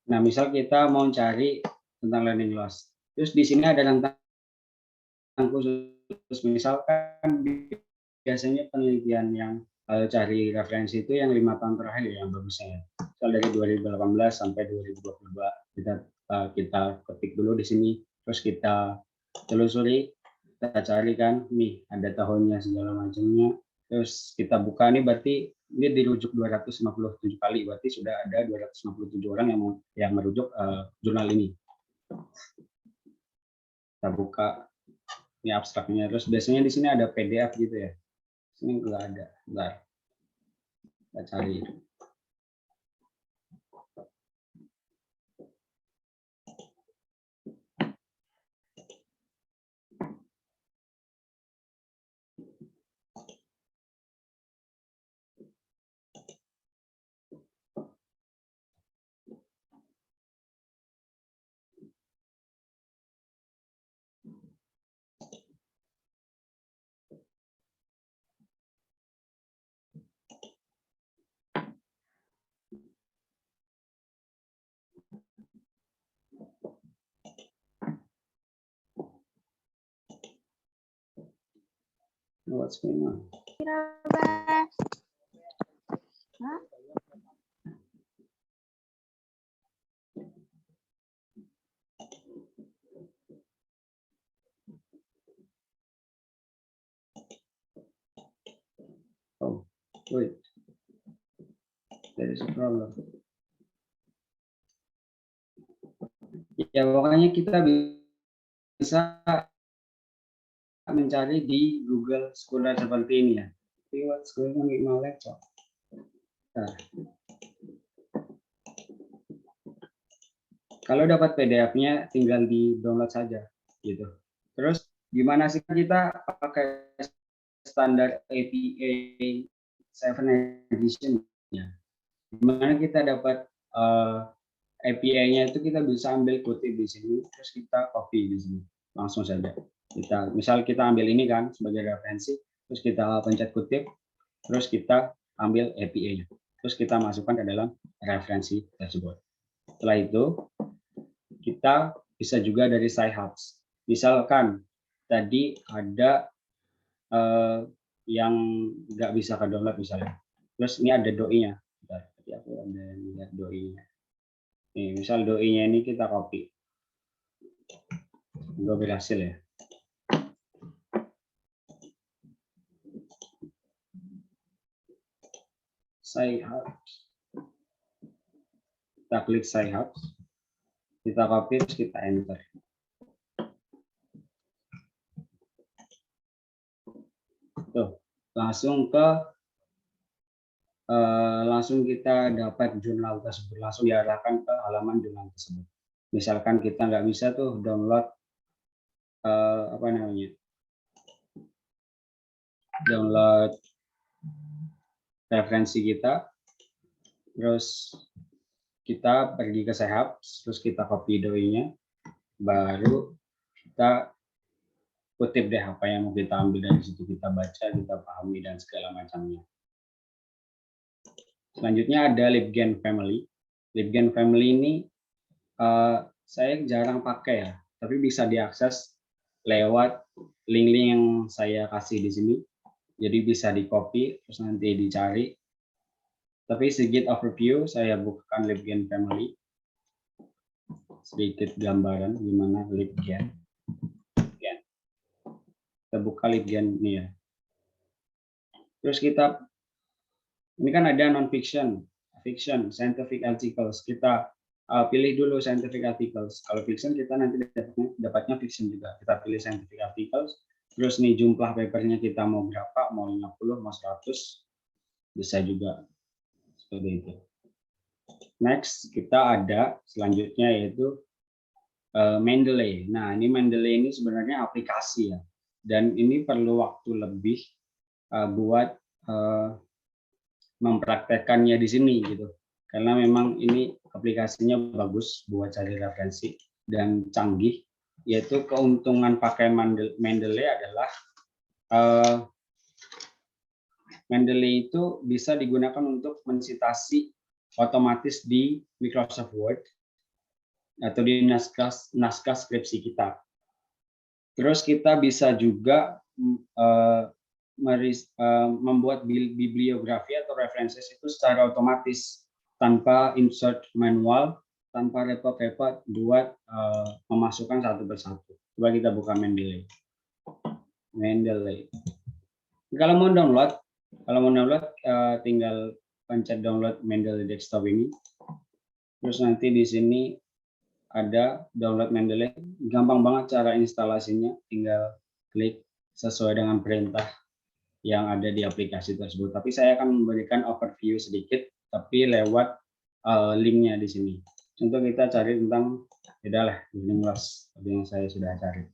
Nah, misal kita mau cari tentang learning loss. Terus di sini ada tentang khusus, misalkan biasanya penelitian yang cari referensi itu yang 5 tahun terakhir yang bagusnya. Misal dari 2018 sampai 2022 kita ketik dulu di sini, terus kita telusuri, kita cari kan, nih ada tahunnya segala macamnya, terus kita buka nih berarti ini dirujuk 257 kali, berarti sudah ada 257 orang yang merujuk jurnal ini. Kita buka ini abstraknya, terus biasanya di sini ada PDF gitu ya. Sini enggak ada. Bentar. Kita cari. What's going on? Oh, wait. There is a problem. Ya, pokoknya kita bisa mencari di Google Scholar seperti ini ya. What's going on with my laptop? Nah. Kalau dapat PDF-nya tinggal di download saja gitu. Terus gimana sih kita pakai standar APA 7 edition ya? Gimana kita dapat APA-nya itu kita bisa ambil kutip di sini, terus kita copy di sini langsung saja. Misal kita ambil ini kan sebagai referensi, terus kita pencet kutip, terus kita ambil APA-nya, terus kita masukkan ke dalam referensi tersebut. Setelah itu kita bisa juga dari Sci-Hubs. Misalkan tadi ada yang nggak bisa ke download misalnya, terus ini ada doi-nya. Tadi aku ada lihat doi-nya. Nih, misal doi-nya ini kita copy. Gue berhasil ya. Sci-Hubs. Kita klik Sci-Hubs. Kita copy, terus kita enter. Tuh, langsung kita dapat jurnal tersebut, langsung diarahkan ke halaman jurnal tersebut. Misalkan kita nggak bisa tuh download download referensi kita, terus kita pergi ke Sci-Hubs, terus kita copy doi-nya, baru kita kutip deh apa yang mau kita ambil dari situ, kita baca, kita pahami dan segala macamnya. Selanjutnya ada LibGen Family. LibGen Family ini saya jarang pakai ya, tapi bisa diakses lewat link-link yang saya kasih di sini. Jadi bisa di-copy, terus nanti dicari. Tapi sedikit overview, saya bukakan LibGen Family. Sedikit gambaran gimana LibGen. Kita buka LibGen ini ya. Terus kita, ini kan ada non-fiction, fiction, scientific articles. Kita pilih dulu scientific articles. Kalau fiction kita nanti dapatnya fiction juga. Kita pilih scientific articles. Terus nih jumlah papernya kita mau berapa, mau 50, mau 100, bisa juga seperti itu. Next kita ada selanjutnya yaitu Mendeley. Nah ini Mendeley ini sebenarnya aplikasi ya, dan ini perlu waktu lebih buat mempraktekannya di sini gitu. Karena memang ini aplikasinya bagus buat cari referensi dan canggih. Yaitu keuntungan pakai Mendeley adalah Mendeley itu bisa digunakan untuk mensitasi otomatis di Microsoft Word atau di naskah skripsi kita. Terus kita bisa juga membuat bibliografi atau references itu secara otomatis tanpa insert manual, tanpa repot-repot buat memasukkan satu persatu. Coba kita buka Mendeley. Kalau mau download tinggal pencet download Mendeley desktop ini. Terus nanti di sini ada download Mendeley. Gampang banget cara instalasinya, tinggal klik sesuai dengan perintah yang ada di aplikasi tersebut. Tapi saya akan memberikan overview sedikit, tapi lewat linknya di sini. Contoh kita cari tentang, udahlah, ini loss, yang saya sudah cari.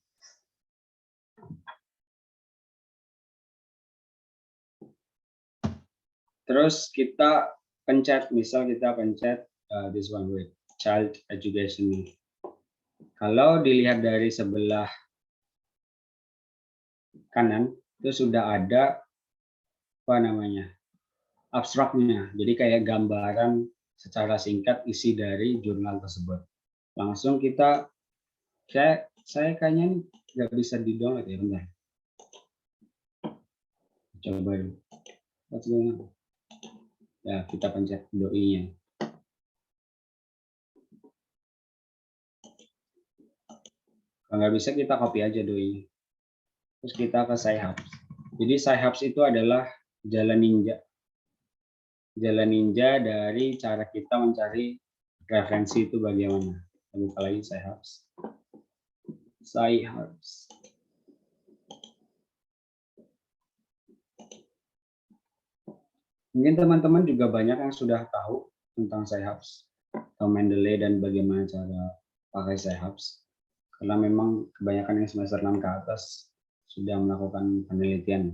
Terus kita pencet, misal kita pencet this one with child education. Kalau dilihat dari sebelah kanan itu sudah ada abstraknya. Jadi kayak gambaran secara singkat isi dari jurnal tersebut. Langsung kita, saya kayaknya nggak bisa di-download ya, bentar. Coba dulu. Ya, kita pencet doi-nya. Kalau nggak bisa kita copy aja doi. Terus kita ke Sci-Hubs. Jadi Sci-Hubs itu adalah jalan ninja. Jalan ninja dari cara kita mencari referensi itu bagaimana. Kita buka lagi Sci-Hubs. Sci-Hubs. Mungkin teman-teman juga banyak yang sudah tahu tentang Sci-Hubs atau Mendeley dan bagaimana cara pakai Sci-Hubs. Karena memang kebanyakan yang semester 6 ke atas sudah melakukan penelitian.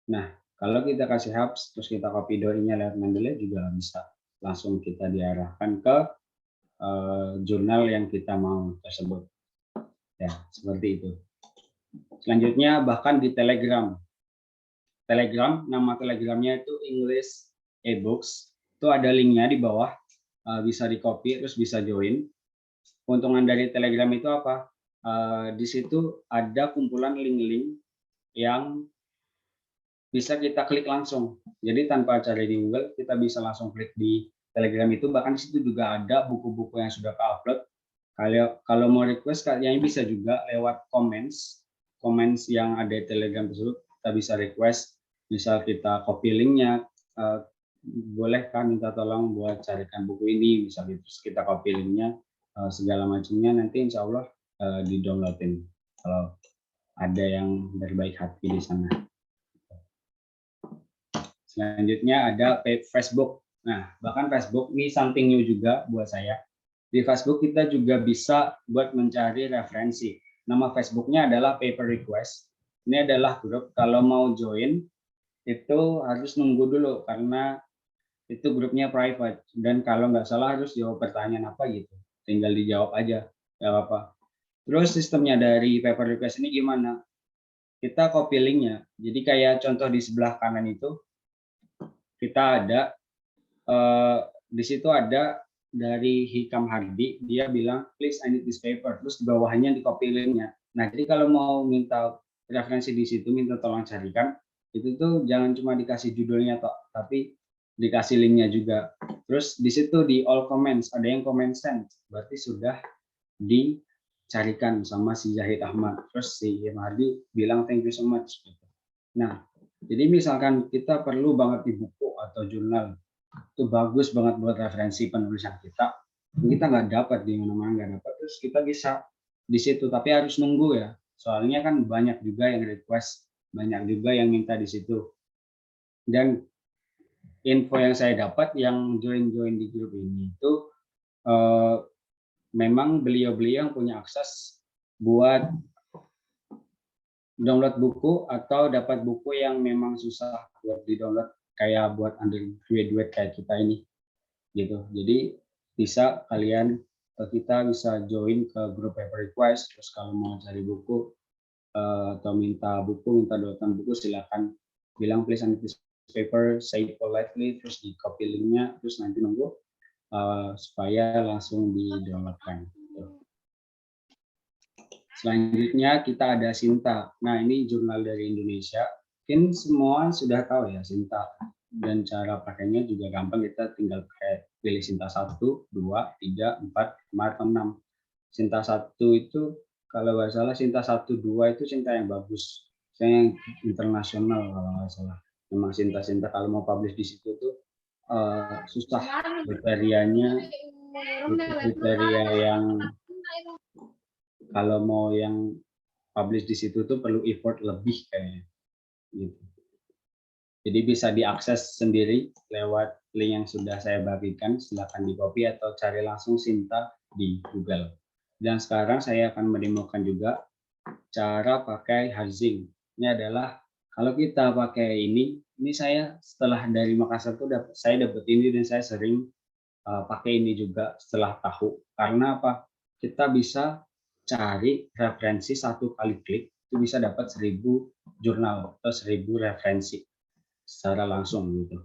Nah, kalau kita kasih hubs, terus kita copy doi-nya lewat Mendeley juga bisa langsung kita diarahkan ke jurnal yang kita mau tersebut. Ya, seperti itu. Selanjutnya bahkan di Telegram. Telegram, nama Telegramnya itu English eBooks. Itu ada linknya di bawah, bisa di copy terus bisa join. Keuntungan dari Telegram itu apa? Di situ ada kumpulan link-link yang bisa kita klik langsung. Jadi tanpa cari di Google, kita bisa langsung klik di Telegram itu. Bahkan di situ juga ada buku-buku yang sudah ke-upload. Kalau mau request, kalian bisa juga lewat comments yang ada di Telegram tersebut. Kita bisa request, misal kita copy linknya, boleh kan minta tolong buat carikan buku ini, bisa gitu. Terus kita copy linknya, segala macamnya, nanti insya Allah di-downloadin kalau ada yang berbaik hati di sana. Selanjutnya ada Facebook. Nah, bahkan Facebook ini something new juga buat saya. Di Facebook kita juga bisa buat mencari referensi. Nama Facebooknya adalah Paper Request. Ini adalah grup, kalau mau join itu harus nunggu dulu karena itu grupnya private. Dan kalau nggak salah harus jawab pertanyaan apa gitu. Tinggal dijawab aja, nggak apa-apa. Terus sistemnya dari Paper Request ini gimana? Kita copy linknya. Jadi kayak contoh di sebelah kanan itu, kita ada di situ ada dari Hikam Hardi, dia bilang please I need this paper, terus di bawahnya di copy linknya. Nah, jadi kalau mau minta referensi di situ, minta tolong carikan, itu tuh jangan cuma dikasih judulnya toh, tapi dikasih linknya juga. Terus di situ di all comments ada yang comment send, berarti sudah dicarikan sama si Zahid Ahmad. Terus si Hikam Hardi bilang thank you so much. Nah, jadi misalkan kita perlu banget di buku atau jurnal, itu bagus banget buat referensi penulisan kita nggak dapat di mana-mana, nggak dapat, terus kita bisa di situ, tapi harus nunggu ya, soalnya kan banyak juga yang request, banyak juga yang minta di situ. Dan info yang saya dapat yang join di grup ini itu memang beliau-beliau yang punya akses buat download buku atau dapat buku yang memang susah buat di-download, kayak buat undergraduate kayak kita ini gitu. Jadi bisa kalian, kita bisa join ke grup Paper Request, terus kalau mau cari buku atau minta downloadan buku, silakan bilang please I need this paper, say politely, terus di copy linknya, terus nanti nunggu supaya langsung di-downloadkan. Selanjutnya kita ada Sinta. Nah, ini jurnal dari Indonesia. Mungkin semua sudah tahu ya Sinta. Dan cara pakainya juga gampang, kita tinggal pilih Sinta 1, 2, 3, 4, 5, 6. Sinta 1 itu kalau nggak salah Sinta 1, 2 itu Sinta yang bagus. Saya yang internasional kalau nggak salah. Memang Sinta kalau mau publish di situ tuh susah kriterianya, kriteria yang kalau mau yang publish di situ tuh perlu effort lebih kayaknya gitu. Jadi bisa diakses sendiri lewat link yang sudah saya bagikan, silakan di copy atau cari langsung Sinta di Google. Dan sekarang saya akan mendemokan juga cara pakai Hazing. Ini adalah kalau kita pakai ini saya setelah dari Makassar tuh saya dapat ini dan saya sering pakai ini juga setelah tahu. Karena apa? Kita bisa cari referensi satu kali klik itu bisa dapat 1000 jurnal atau 1000 referensi secara langsung gitu.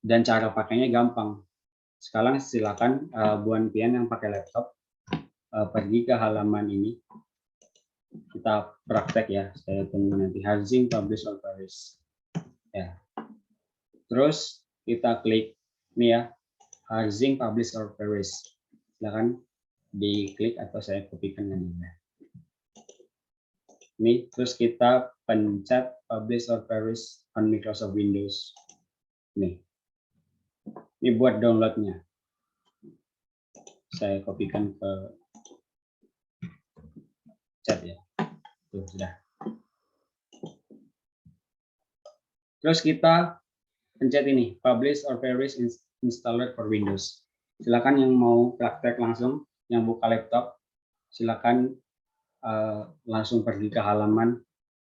Dan cara pakainya gampang. Sekarang silakan Buan Pian yang pakai laptop pergi ke halaman ini. Kita praktek ya. Saya tunggu nanti Hazing publish or perish. Ya. Terus kita klik ini ya, Hazing publish or perish. Silakan diklik atau saya kopikan nanti. Ini terus kita pencet publish or perish on Microsoft Windows. Ini buat downloadnya. Saya kopikan ke chat ya. Tuh, sudah. Terus kita pencet ini, publish or perish installer for Windows. Silakan yang mau praktek langsung, yang buka laptop, silakan langsung pergi ke halaman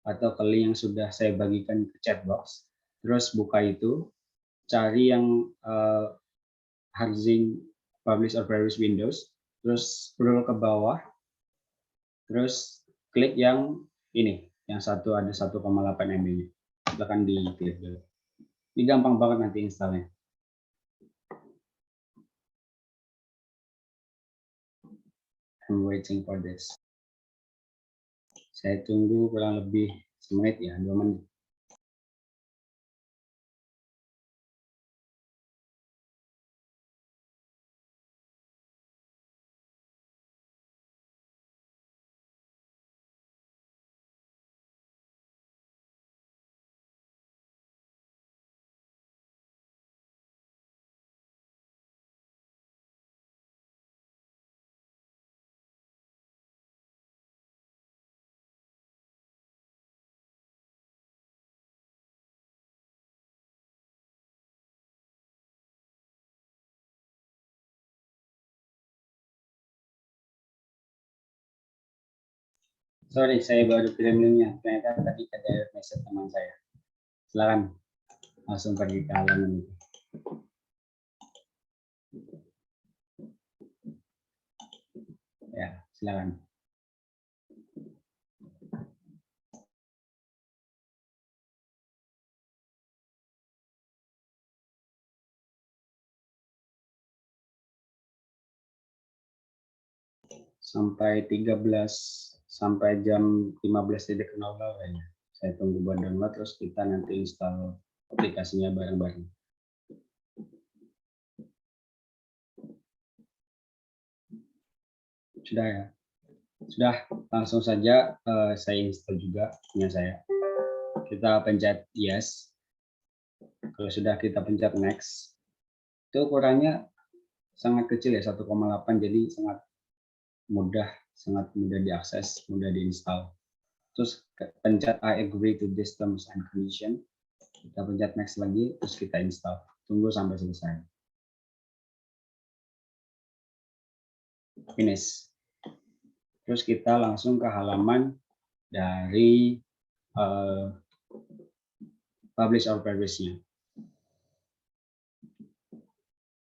atau ke link yang sudah saya bagikan ke chat box. Terus buka itu, cari yang Hazing publish or perish Windows, terus scroll ke bawah, terus klik yang ini, yang satu ada 1,8 MB. Silakan diklik dulu. Ini gampang banget nanti installnya. I'm waiting for this. Saya tunggu kurang lebih semenit ya, 2 menit. Sorry, saya baru kirim linknya. Ternyata tadi ada message teman saya. Silakan langsung pergi ke halaman itu. Ya, silakan. Sampai 13 sampai jam 15.00 kayaknya. Saya tunggu buat download, terus kita nanti install aplikasinya bareng-bareng. Sudah ya? Sudah, langsung saja saya install juga punya saya. Kita pencet yes. Kalau sudah kita pencet next, itu ukurannya sangat kecil ya, 1,8, jadi sangat mudah diakses, mudah diinstal. Terus pencet I agree to this terms and condition. Kita pencet next lagi, terus kita install. Tunggu sampai selesai. Finish. Terus kita langsung ke halaman dari publish or perish-nya.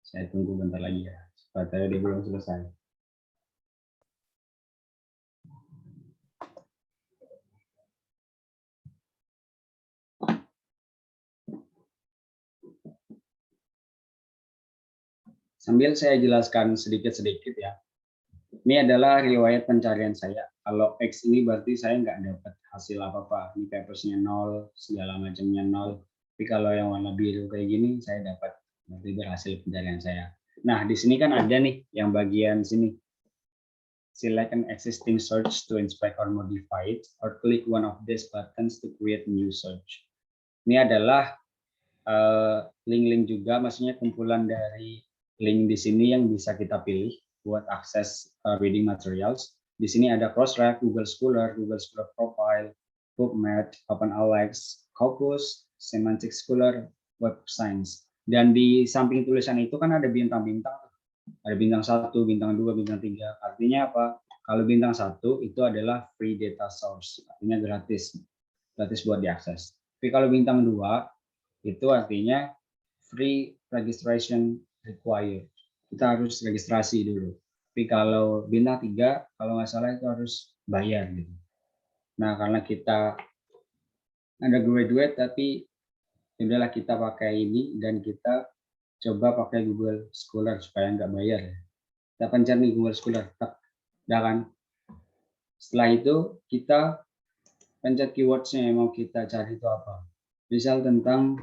Saya tunggu bentar lagi ya, supaya dia belum selesai. Sambil saya jelaskan sedikit-sedikit ya. Ini adalah riwayat pencarian saya. Kalau X ini berarti saya nggak dapat hasil apa-apa. Ini papersnya 0, segala macamnya 0. Tapi kalau yang warna biru kayak gini, saya dapat. Berarti berhasil pencarian saya. Nah, di sini kan ada nih yang bagian sini. Select an existing search to inspect or modify it, or click one of these buttons to create new search. Ini adalah link-link juga, maksudnya kumpulan dari link di sini yang bisa kita pilih buat akses reading materials. Di sini ada Crossref, Google Scholar Profile, PubMed, OpenAlex, Scopus, Semantic Scholar, Web Science. Dan di samping tulisan itu kan ada bintang-bintang. Ada bintang 1, bintang 2, bintang 3. Artinya apa? Kalau bintang 1 itu adalah free data source, artinya gratis buat diakses. Tapi kalau bintang 2 itu artinya free registration required. Kita harus registrasi dulu. Tapi kalau bintang 3, kalau nggak salah itu harus bayar gitu. Nah, karena kita ada graduate tapi udahlah kita pakai ini dan kita coba pakai Google Scholar supaya nggak bayar ya. Kita pencet nih Google Scholar, udah kan? Setelah itu kita pencet keywords-nya yang mau kita cari itu apa. Misal tentang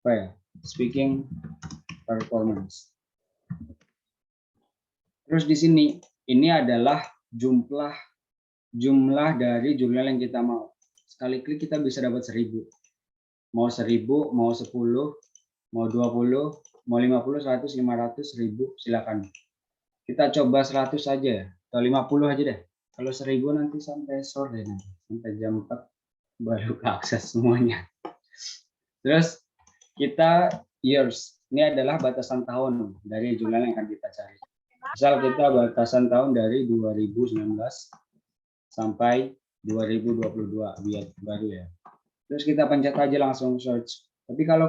apa ya, speaking performance. Terus di sini ini adalah jumlah dari jurnal yang kita mau. Sekali klik kita bisa dapat 1000. Mau 1000, mau 10, mau 20, mau 50, 100, 500, 1000, silakan. Kita coba 100 aja ya, atau 50 aja deh. Kalau 1000 nanti sampai sore nanti, sampai jam 4 baru akses semuanya. Terus kita years, ini adalah batasan tahun dari jurnal yang akan kita cari. Misal kita batasan tahun dari 2019 sampai 2022 biar baru ya. Terus kita pencet aja langsung search. Tapi kalau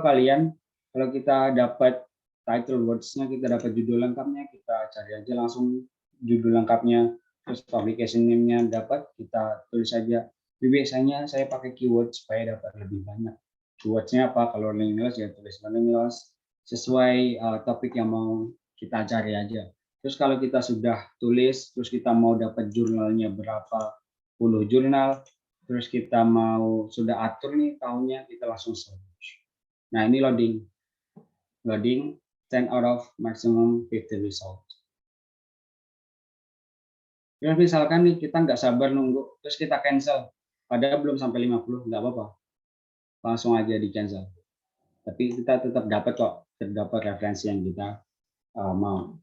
kita dapat title words-nya, kita dapat judul lengkapnya, kita cari aja langsung judul lengkapnya, terus publication name-nya dapat, kita tulis aja. Tapi biasanya saya pakai keyword supaya dapat lebih banyak. Keyword-nya apa? Kalau learning loss ya tulis learning loss sesuai topik yang mau kita cari aja. Terus kalau kita sudah tulis, terus kita mau dapat jurnalnya berapa puluh jurnal, terus kita mau sudah atur nih tahunnya, kita langsung search. Nah ini loading 10 out of maximum 50 result. Terus misalkan nih kita nggak sabar nunggu, terus kita cancel, padahal belum sampai 50, nggak apa-apa, langsung aja di cancel. Tapi kita tetap dapat kok, terdapat referensi yang kita mau.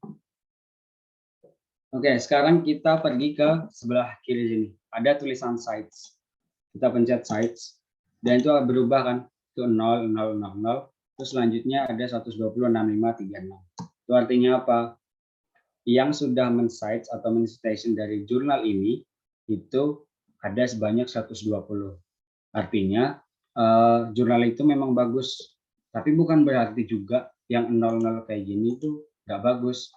Oke, sekarang kita pergi ke sebelah kiri sini. Ada tulisan sites. Kita pencet sites, dan itu berubah kan, itu 0, 0, 0, 0. Terus selanjutnya ada 120, 65, 36. Itu artinya apa? Yang sudah men-cites atau men-citation dari jurnal ini, itu ada sebanyak 120. Artinya, jurnal itu memang bagus. Tapi bukan berarti juga yang 00 kayak gini itu nggak bagus.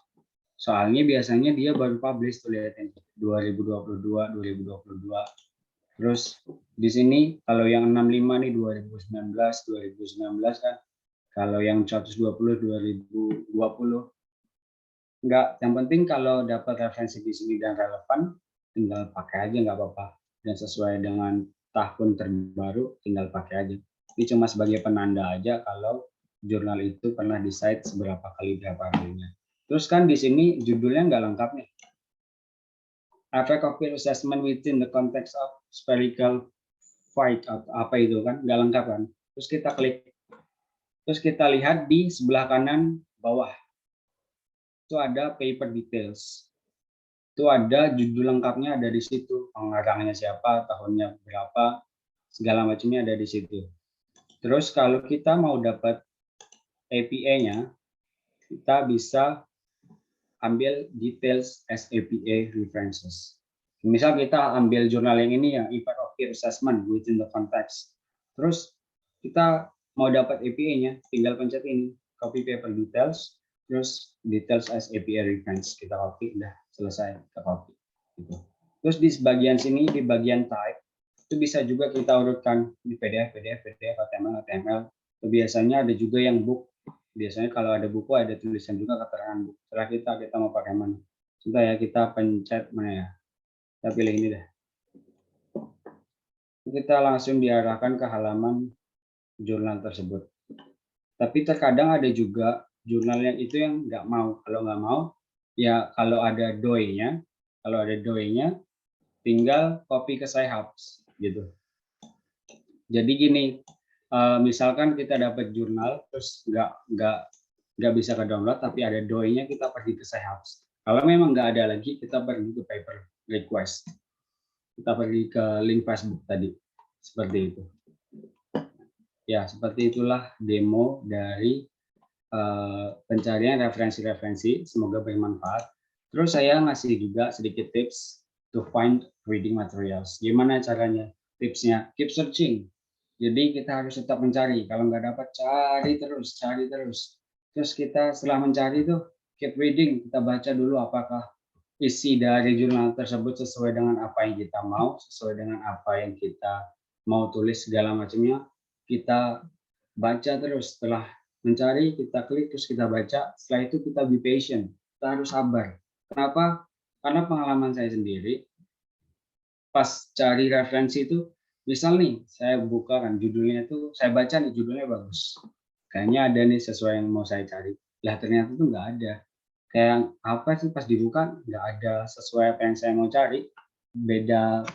Soalnya biasanya dia baru publish tuh lihatin 2022, 2022. Terus di sini kalau yang 65 nih 2019 kan. Kalau yang 120 2020. Enggak, yang penting kalau dapat referensi di sini dan relevan, tinggal pakai aja nggak apa-apa. Dan sesuai dengan tahun terbaru, tinggal pakai aja. Ini cuma sebagai penanda aja kalau jurnal itu pernah di-cite seberapa kali berapa kalinya. Terus kan di sini judulnya nggak lengkap nih. Effect of peer assessment within the context of spherical fight atau apa itu kan nggak lengkap kan. Terus kita klik, terus kita lihat di sebelah kanan bawah itu ada paper details. Itu ada judul lengkapnya ada di situ, pengarangnya siapa, tahunnya berapa, segala macamnya ada di situ. Terus kalau kita mau dapat APA-nya, kita bisa ambil details as APA references. Misal kita ambil jurnal yang ini ya, Effect of Peer Assessment within the context. Terus kita mau dapat APA-nya, tinggal pencet ini, copy paper details, terus details as APA reference. Kita copy, udah selesai, kita copy. Gitu. Terus di bagian sini, di bagian type, itu bisa juga kita urutkan di PDF, HTML, HTML. Biasanya ada juga yang book. Biasanya kalau ada buku ada tulisan juga keterangan buku. Setelah kita mau pakai mana? Sudah ya, kita pencet mana ya? Kita pilih ini deh. Kita langsung diarahkan ke halaman jurnal tersebut. Tapi terkadang ada juga jurnal yang itu yang nggak mau. Kalau nggak mau, ya kalau ada DOI-nya, tinggal copy ke Sci-Hubs gitu. Jadi gini, misalkan kita dapat jurnal terus nggak bisa ke download tapi ada DOI-nya, kita pergi ke Sci-Hubs. Kalau memang nggak ada lagi, kita pergi ke paper request. Kita pergi ke link Facebook tadi, seperti itu. Ya, seperti itulah demo dari pencarian referensi-referensi. Semoga bermanfaat. Terus saya ngasih juga sedikit tips to find reading materials. Gimana caranya? Tipsnya, keep searching. Jadi kita harus tetap mencari. Kalau nggak dapat, cari terus. Terus kita setelah mencari itu keep reading. Kita baca dulu apakah isi dari jurnal tersebut sesuai dengan apa yang kita mau, sesuai dengan apa yang kita mau tulis segala macamnya. Kita baca terus. Setelah mencari, kita klik terus kita baca. Setelah itu kita be patient. Kita harus sabar. Kenapa? Karena pengalaman saya sendiri. pas cari referensi itu, misal nih saya buka kan judulnya itu, saya baca nih judulnya bagus, kayaknya ada nih sesuai yang mau saya cari, lah ternyata tuh nggak ada, kayak apa sih pas dibuka nggak ada sesuai apa yang saya mau cari, beda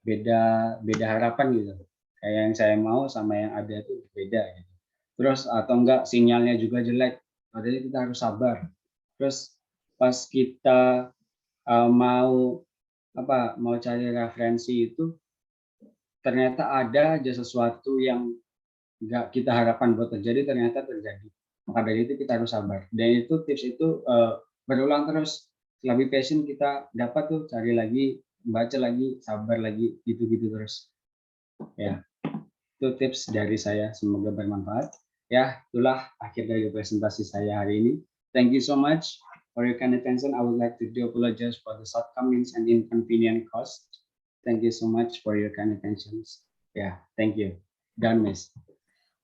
beda beda harapan gitu, kayak yang saya mau sama yang ada itu beda gitu. Terus atau enggak sinyalnya juga jelek, artinya kita harus sabar. Terus pas kita mau mau cari referensi itu ternyata ada aja sesuatu yang nggak kita harapkan buat terjadi, ternyata terjadi. Maka dari itu kita harus sabar. Dan itu tips itu berulang terus. Lebih passion kita dapat tuh, cari lagi, baca lagi, sabar lagi, gitu-gitu terus. Ya, itu tips dari saya. Semoga bermanfaat. Ya, itulah akhir dari presentasi saya hari ini. Thank you so much for your kind attention. I would like to do apologize for the shortcomings and inconvenient cost. Thank you so much for your kind attention. Yeah, thank you. Done, Miss.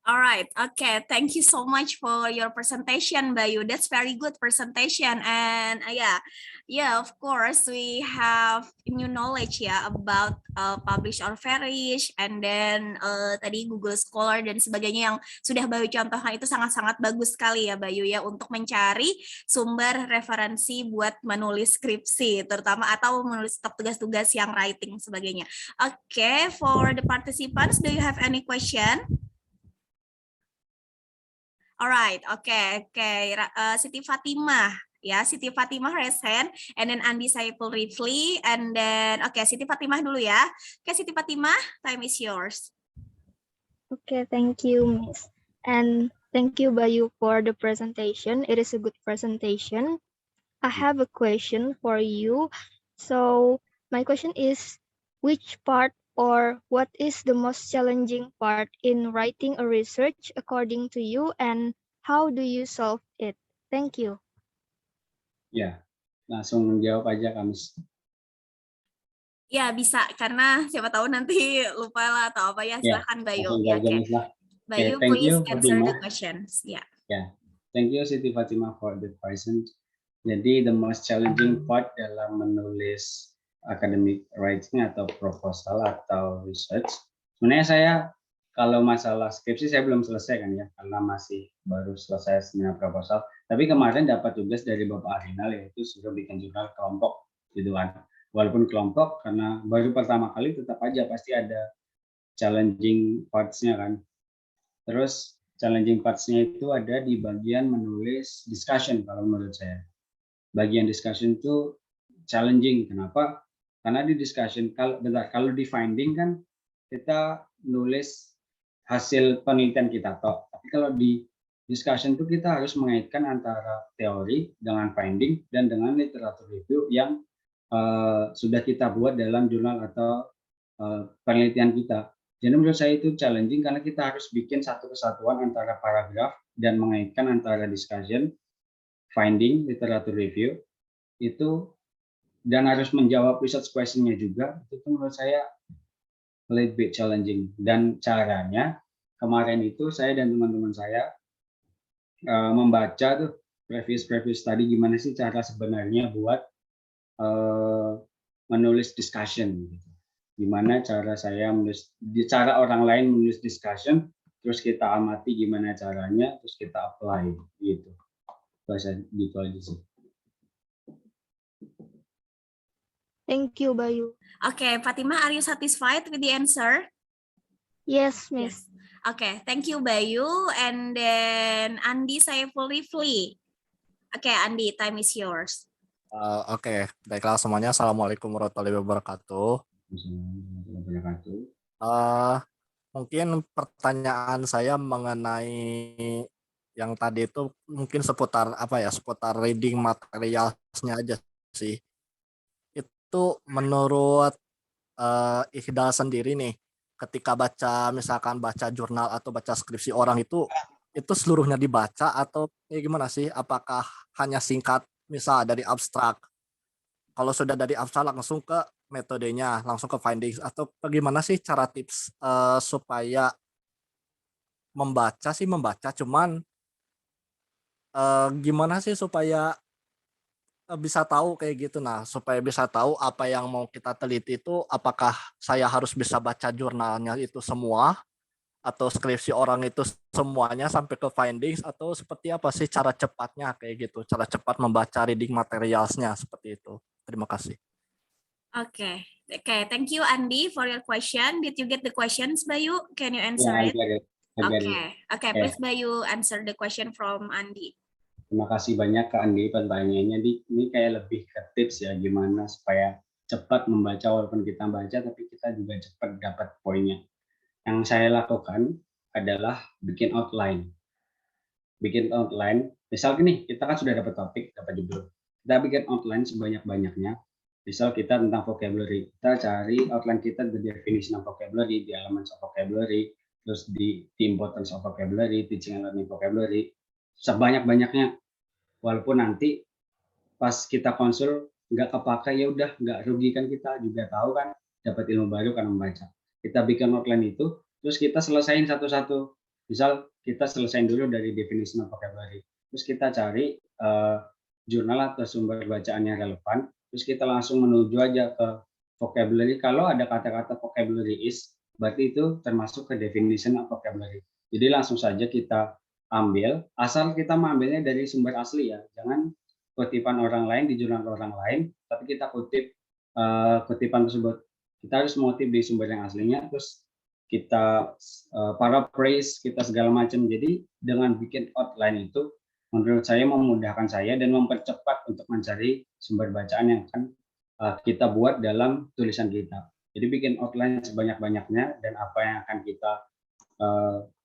All right. Okay. Thank you so much for your presentation, Bayu. That's very good presentation. And yeah, of course, we have new knowledge about publish or perish, and then tadi Google Scholar dan sebagainya yang sudah Bayu contohkan itu sangat-sangat bagus sekali ya, Bayu ya, untuk mencari sumber referensi buat menulis skripsi, terutama atau menulis tugas-tugas yang writing sebagainya. Okay, for the participants, do you have any question? Alright, okay. Siti Fatimah, Siti Fatimah raise hand, and then Andi Saiful Rifli, and then Siti Fatimah dulu ya. Siti Fatimah, time is yours. Okay, thank you, Miss. And thank you, Bayu, for the presentation. It is a good presentation. I have a question for you. So my question is, which part or what is the most challenging part in writing a research according to you, and how do you solve it? Thank you. Ya, langsung jawab aja, Kamis. Ya, bisa, karena siapa tahu nanti lupa lah atau apa ya. Silahkan, Bayu. Ya, okay. Bayu, thank please you, answer Fatimah. the questions. Yeah, thank you, Siti Fatimah, for the question. Jadi, the most challenging part dalam menulis academic writing atau proposal atau research, sebenarnya saya kalau masalah skripsi saya belum selesai kan ya, karena masih baru selesai seminar proposal. Tapi kemarin dapat tugas dari Bapak Arinal, yaitu sudah bikin jurnal kelompok gitu kan. Walaupun kelompok, karena baru pertama kali tetap aja pasti ada challenging parts-nya kan. Terus challenging parts-nya itu ada di bagian menulis discussion kalau menurut saya. Bagian discussion itu challenging. Kenapa? Karena di discussion, kalau di finding kan kita nulis hasil penelitian kita toh. Tapi kalau di discussion itu kita harus mengaitkan antara teori dengan finding dan dengan literatur review yang sudah kita buat dalam jurnal atau penelitian kita. Jadi menurut saya itu challenging karena kita harus bikin satu kesatuan antara paragraf dan mengaitkan antara discussion, finding, literatur review itu, dan harus menjawab research question-nya juga. Itu menurut saya a little bit challenging. Dan caranya kemarin itu saya dan teman-teman saya membaca tuh previous study gimana sih cara sebenarnya buat menulis discussion gitu. Gimana cara saya menulis, cara orang lain menulis discussion, terus kita amati gimana caranya, terus kita apply gitu. Bahasa gitu aja sih. Thank you, Bayu. Okay, Fatima, are you satisfied with the answer? Yes, Miss. Okay, thank you, Bayu. And then Andi Saiful Rifli. Okay, Andi, time is yours. Oke, baiklah semuanya. Assalamualaikum warahmatullahi wabarakatuh. Mungkin pertanyaan saya mengenai yang tadi itu mungkin seputar seputar reading materialsnya aja sih. Itu menurut Iqdal sendiri nih, ketika misalkan baca jurnal atau baca skripsi orang itu seluruhnya dibaca atau gimana sih? Apakah hanya singkat, misal dari abstrak? Kalau sudah dari abstrak langsung ke metodenya, langsung ke findings, atau bagaimana sih cara tips supaya membaca cuman gimana sih supaya bisa tahu kayak gitu. Nah, supaya bisa tahu apa yang mau kita teliti itu, apakah saya harus bisa baca jurnalnya itu semua, atau skripsi orang itu semuanya sampai ke findings, atau seperti apa sih cara cepatnya kayak gitu, cara cepat membaca reading materialsnya seperti itu. Terima kasih. Okay. Okay. Thank you, Andi, for your question. Did you get the questions, Bayu? Can you answer Ya, I it? get it. I get it. Okay. Okay. Oke. Please, Bayu, answer the question from Andi. Terima kasih banyak Kak Andi pertanyaannya. Ini kayak lebih ke tips ya, gimana supaya cepat membaca walaupun kita baca, tapi kita juga cepat dapat poinnya. Yang saya lakukan adalah bikin outline. Bikin outline, misal gini, kita kan sudah dapat topik, dapat judul. Kita bikin outline sebanyak-banyaknya. Misal kita tentang vocabulary, kita cari outline kita the definition of vocabulary, the elements of vocabulary, terus the importance of vocabulary, teaching and learning vocabulary, sebanyak-banyaknya. Walaupun nanti pas kita konsul nggak kepakai, ya udah nggak rugi kan, kita juga tahu kan dapat ilmu baru karena membaca. Kita bikin outline itu, terus kita selesain satu-satu. Misal kita selesain dulu dari definition of vocabulary, terus kita cari jurnal atau sumber bacaan yang relevan, terus kita langsung menuju aja ke vocabulary. Kalau ada kata-kata vocabulary is, berarti itu termasuk ke definition of vocabulary. Jadi langsung saja kita ambil, asal kita mengambilnya dari sumber asli ya, jangan kutipan orang lain di jurnal orang lain, tapi kita kutip kutipan tersebut. Kita harus mengutip di sumber yang aslinya, terus kita paraphrase, kita segala macam. Jadi dengan bikin outline itu, menurut saya memudahkan saya dan mempercepat untuk mencari sumber bacaan yang akan kita buat dalam tulisan kita. Jadi bikin outline sebanyak-banyaknya dan apa yang akan kita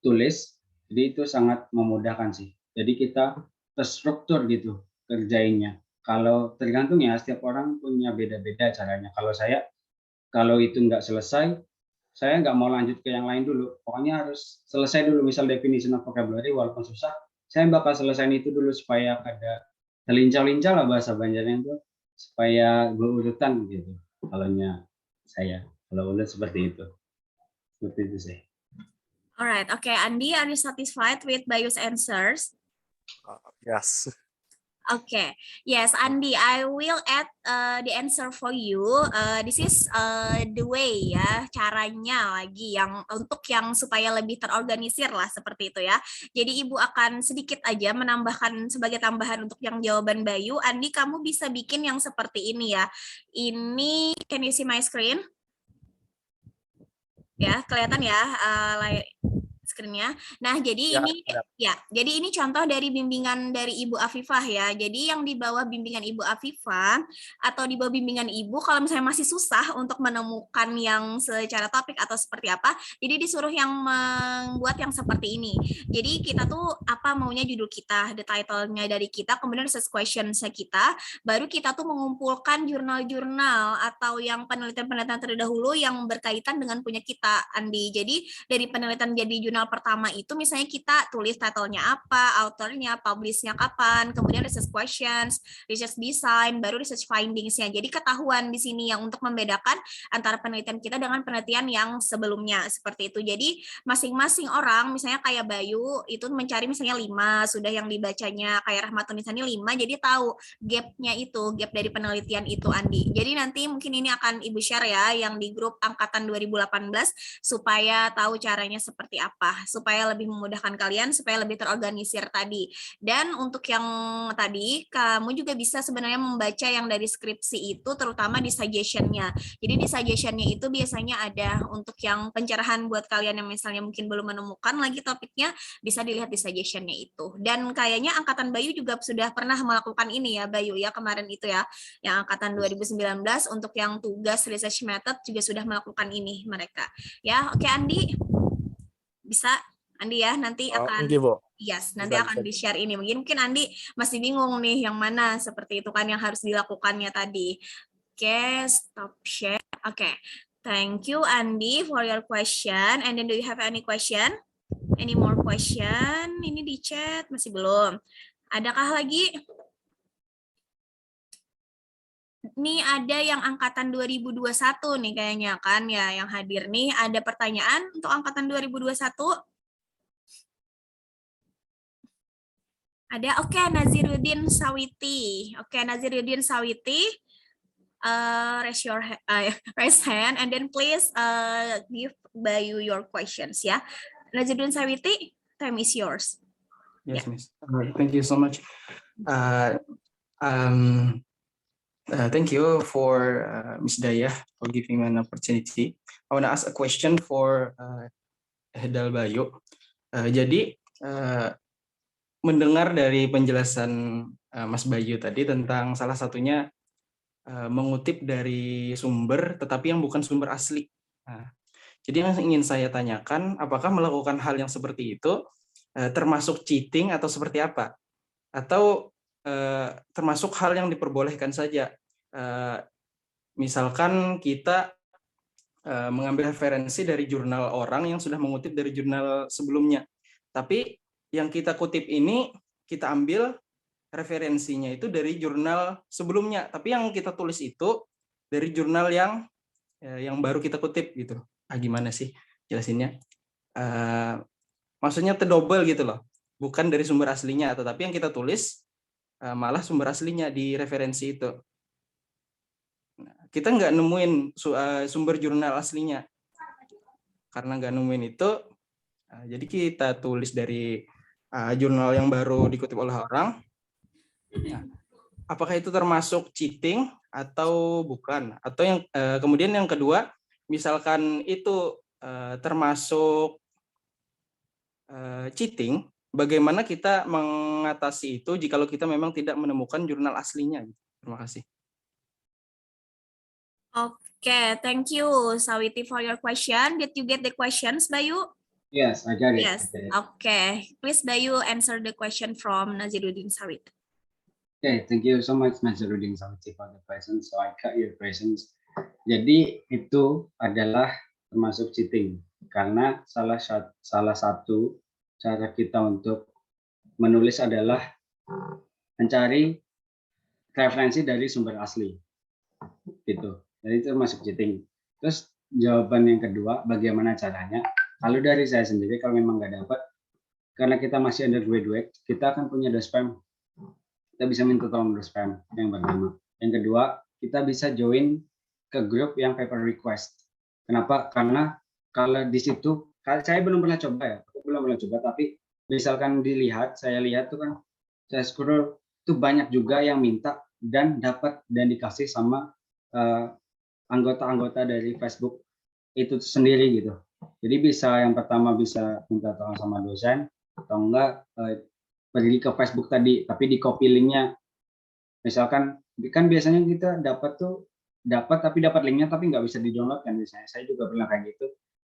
tulis, jadi itu sangat memudahkan sih. Jadi kita terstruktur gitu kerjainnya. Kalau tergantung ya, setiap orang punya beda-beda caranya. Kalau saya, kalau itu nggak selesai, saya nggak mau lanjut ke yang lain dulu. Pokoknya harus selesai dulu, misal definition of vocabulary, walaupun susah, saya bakal selesaiin itu dulu supaya ada terlincah-lincah lah bahasa Banjarnya itu, supaya berurutan gitu. Kalaunya saya, kalau udah seperti itu. Seperti itu sih. Alright, okay, Andi, are you satisfied with Bayu's answers? Yes. Okay, yes, Andi, I will add the answer for you. This is the way ya, caranya lagi yang untuk yang supaya lebih terorganisir lah seperti itu ya. Jadi Ibu akan sedikit aja menambahkan sebagai tambahan untuk yang jawaban Bayu. Andi, kamu bisa bikin yang seperti ini ya. Ini, can you see my screen? Ya, kelihatan ya screen-nya. Nah, jadi ini ya, jadi ini contoh dari bimbingan dari Ibu Afifah ya. Jadi yang di bawah bimbingan Ibu Afifah atau di bawah bimbingan Ibu, kalau misalnya masih susah untuk menemukan yang secara topik atau seperti apa, jadi disuruh yang membuat yang seperti ini. Jadi kita tuh apa maunya judul kita, the title-nya dari kita, kemudian research questions kita, baru kita tuh mengumpulkan jurnal-jurnal atau yang penelitian-penelitian terdahulu yang berkaitan dengan punya kita, Andi. Jadi dari penelitian jadi jurnal pertama itu misalnya kita tulis title-nya apa, author-nya, publish-nya kapan, kemudian research questions, research design, baru research findings-nya. Jadi ketahuan di sini yang untuk membedakan antara penelitian kita dengan penelitian yang sebelumnya seperti itu. Jadi masing-masing orang misalnya kayak Bayu itu mencari misalnya 5, sudah yang dibacanya kayak Rahmatun Nisani 5, jadi tahu gap-nya itu, gap dari penelitian itu, Andi. Jadi nanti mungkin ini akan Ibu share ya yang di grup angkatan 2018 supaya tahu caranya seperti apa, supaya lebih memudahkan kalian, supaya lebih terorganisir tadi. Dan untuk yang tadi, kamu juga bisa sebenarnya membaca yang dari skripsi itu, terutama di suggestion-nya. Jadi di suggestion-nya itu biasanya ada untuk yang pencerahan buat kalian yang misalnya mungkin belum menemukan lagi topiknya, bisa dilihat di suggestion-nya itu. Dan kayaknya Angkatan Bayu juga sudah pernah melakukan ini ya, Bayu ya, kemarin itu ya, yang Angkatan 2019 untuk yang tugas research method juga sudah melakukan ini mereka. Ya, oke Andi. Bisa Andi ya, nanti akan yes, nanti akan di-share ini. Mungkin Andi masih bingung nih yang mana seperti itu kan yang harus dilakukannya tadi. Oke, stop share. Oke. Thank you Andi for your question. And then do you have any question? Any more question? Ini di chat masih belum. Adakah lagi? Ini ada yang angkatan 2021 nih kayaknya kan ya yang hadir nih. Ada pertanyaan untuk angkatan 2021? Ada, oke, Naziruddin Sawiti. Oke, Naziruddin Sawiti, raise hand and then please give Bayu your questions ya. Naziruddin Sawiti, time is yours. Yes, Miss. Thank you so much. Thank you for Miss Daya for giving me an opportunity. I want to ask a question for Hedal Bayu. Jadi mendengar dari penjelasan Mas Bayu tadi tentang salah satunya mengutip dari sumber, tetapi yang bukan sumber asli. Nah, jadi yang ingin saya tanyakan, apakah melakukan hal yang seperti itu termasuk cheating atau seperti apa? Atau termasuk hal yang diperbolehkan saja? Misalkan kita mengambil referensi dari jurnal orang yang sudah mengutip dari jurnal sebelumnya, tapi yang kita kutip ini kita ambil referensinya itu dari jurnal sebelumnya, tapi yang kita tulis itu dari jurnal yang baru kita kutip gitu. Gimana sih jelasinnya? Maksudnya terdouble gitu loh, bukan dari sumber aslinya, tetapi yang kita tulis malah sumber aslinya di referensi itu. Nah, kita nggak nemuin sumber jurnal aslinya, karena nggak nemuin itu, jadi kita tulis dari jurnal yang baru dikutip oleh orang. Nah, apakah itu termasuk cheating atau bukan? Atau yang kemudian yang kedua, misalkan itu termasuk cheating, bagaimana kita mengatasi itu jikalau kita memang tidak menemukan jurnal aslinya? Terima kasih. Oke, thank you Sawiti for your question. Did you get the questions, Bayu? Yes, I got it. Yes. Okay. Please Bayu answer the question from Naziruddin Sawiti. Okay, thank you so much Naziruddin Sawiti for the questions. So I got your questions. Jadi itu adalah termasuk cheating karena salah satu cara kita untuk menulis adalah mencari referensi dari sumber asli, gitu. Jadi itu termasuk cheating. Terus jawaban yang kedua, bagaimana caranya? Kalau dari saya sendiri, kalau memang nggak dapat, karena kita masih undergraduate, kita akan punya dospem. Kita bisa minta tolong dospem yang pertama. Yang kedua, kita bisa join ke grup yang paper request. Kenapa? Karena kalau di situ, saya belum pernah coba ya, aku belum pernah coba, tapi misalkan saya lihat tuh kan, saya scroll tuh banyak juga yang minta dan dapat dan dikasih sama anggota-anggota dari Facebook itu sendiri gitu. Jadi bisa yang pertama bisa minta tolong sama dosen atau enggak pergi ke Facebook tadi, tapi di copy linknya. Misalkan kan biasanya kita dapat tapi dapat linknya tapi nggak bisa di-download kan biasanya. Saya juga pernah kayak gitu.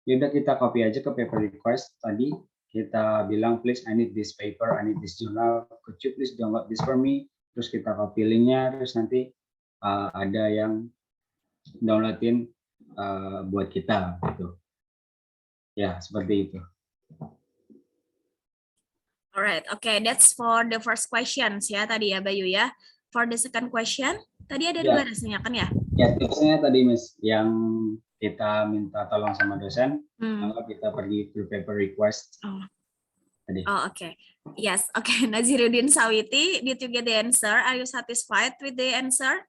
Ya udah kita copy aja ke paper request tadi, kita bilang please I need this paper, I need this journal, could you please download this for me? Terus kita copy linknya, terus nanti ada yang downloadin buat kita gitu. Ya, seperti itu. Alright, okay, that's for the first questions ya tadi ya Bayu ya. For the second question, tadi ada dua rasanya kan ya? Ya, tipsnya tadi Miss, yang kita minta tolong sama dosen, lalu kita pergi to paper request. Tadi. Oh, okay. Yes, okay. Naziruddin Sawiti, did you get the answer? Are you satisfied with the answer?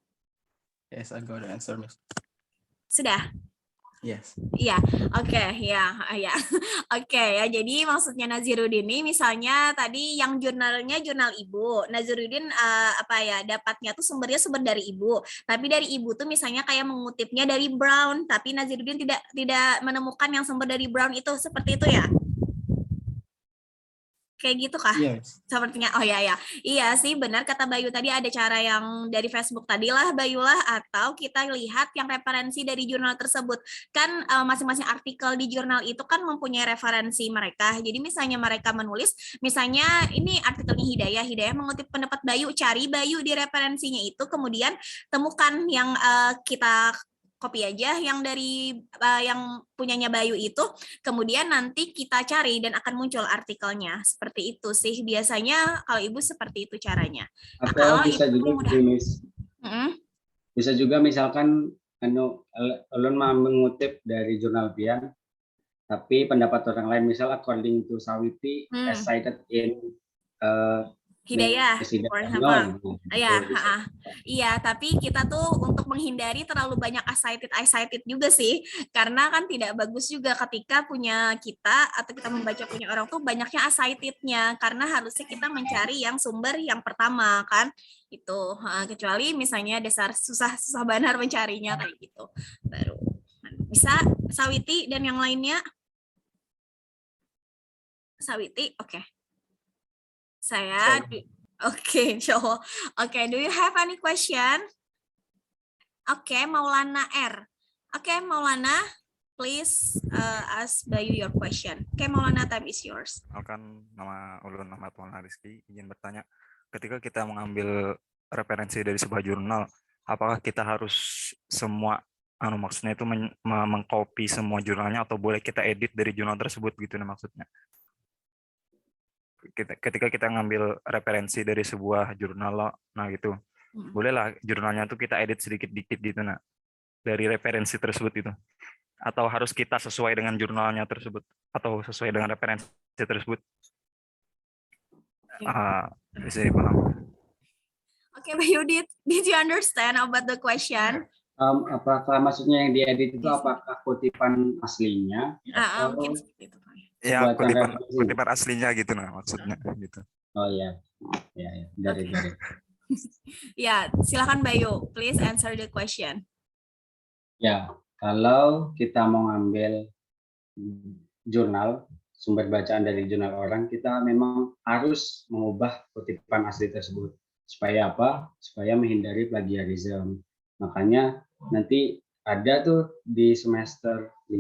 Yes, I got the answer, Miss. Sudah? Yes. Iya, oke, ya. Oke ya. Jadi maksudnya Naziruddin ini misalnya tadi yang jurnalnya jurnal ibu. Naziruddin dapatnya tuh sumber dari ibu. Tapi dari ibu tuh misalnya kayak mengutipnya dari Brown, tapi Naziruddin tidak menemukan yang sumber dari Brown itu, seperti itu ya? Kayak gitu kah? Yes. Sepertinya, oh ya. Iya sih, benar kata Bayu tadi ada cara yang dari Facebook tadi lah, Bayu lah, atau kita lihat yang referensi dari jurnal tersebut. Kan masing-masing artikel di jurnal itu kan mempunyai referensi mereka. Jadi misalnya mereka menulis, misalnya ini artikelnya Hidayah mengutip pendapat Bayu, cari Bayu di referensinya itu, kemudian temukan yang kita copy aja yang dari yang punyanya Bayu itu, kemudian nanti kita cari dan akan muncul artikelnya. Seperti itu sih biasanya kalau ibu seperti itu caranya. Atau bisa juga Miss. Bisa juga misalkan ulun mengutip dari jurnal Pian, tapi pendapat orang lain, misal according to Sawiti as cited in Hidayah, Miss for Hidayah. example. No, Iya, betul, bisa. iya, tapi kita tuh untuk menghindari terlalu banyak excited juga sih, karena kan tidak bagus juga ketika punya kita atau kita membaca punya orang tuh banyaknya excitednya, karena harusnya kita mencari yang sumber yang pertama kan, itu. Kecuali misalnya dasar susah benar mencarinya kayak gitu, baru bisa. Sawiti dan yang lainnya. Sawiti, oke. Saya, oke, insya Allah. Oke, do you have any question? Oke, Maulana R. Oke, Maulana, please ask Bayu your question. Oke, Maulana, time is yours. Akan nama Ulun Ahmad Maulana Rizky, izin bertanya, ketika kita mengambil referensi dari sebuah jurnal, apakah kita harus semua, maksudnya itu mengcopy semua jurnalnya atau boleh kita edit dari jurnal tersebut gitu maksudnya? Ketika kita ngambil referensi dari sebuah jurnal, nah gitu, bolehlah jurnalnya tuh kita edit sedikit-dikit gitu dari referensi tersebut itu, atau harus kita sesuai dengan jurnalnya tersebut atau sesuai dengan referensi tersebut? Bisa dipaham. Oke, Bayu, did you understand about the question? Apakah maksudnya yang diedit itu apakah kutipan aslinya atau Mungkin seperti itu. Ya, buatan referensi? kutipan aslinya gitu maksudnya gitu. Oh ya, dari. Ya, silakan Bayu, please answer the question. Ya, kalau kita mau ngambil jurnal, sumber bacaan dari jurnal orang, kita memang harus mengubah kutipan asli tersebut. Supaya apa? Supaya menghindari plagiarisme. Makanya nanti ada tuh di semester 5,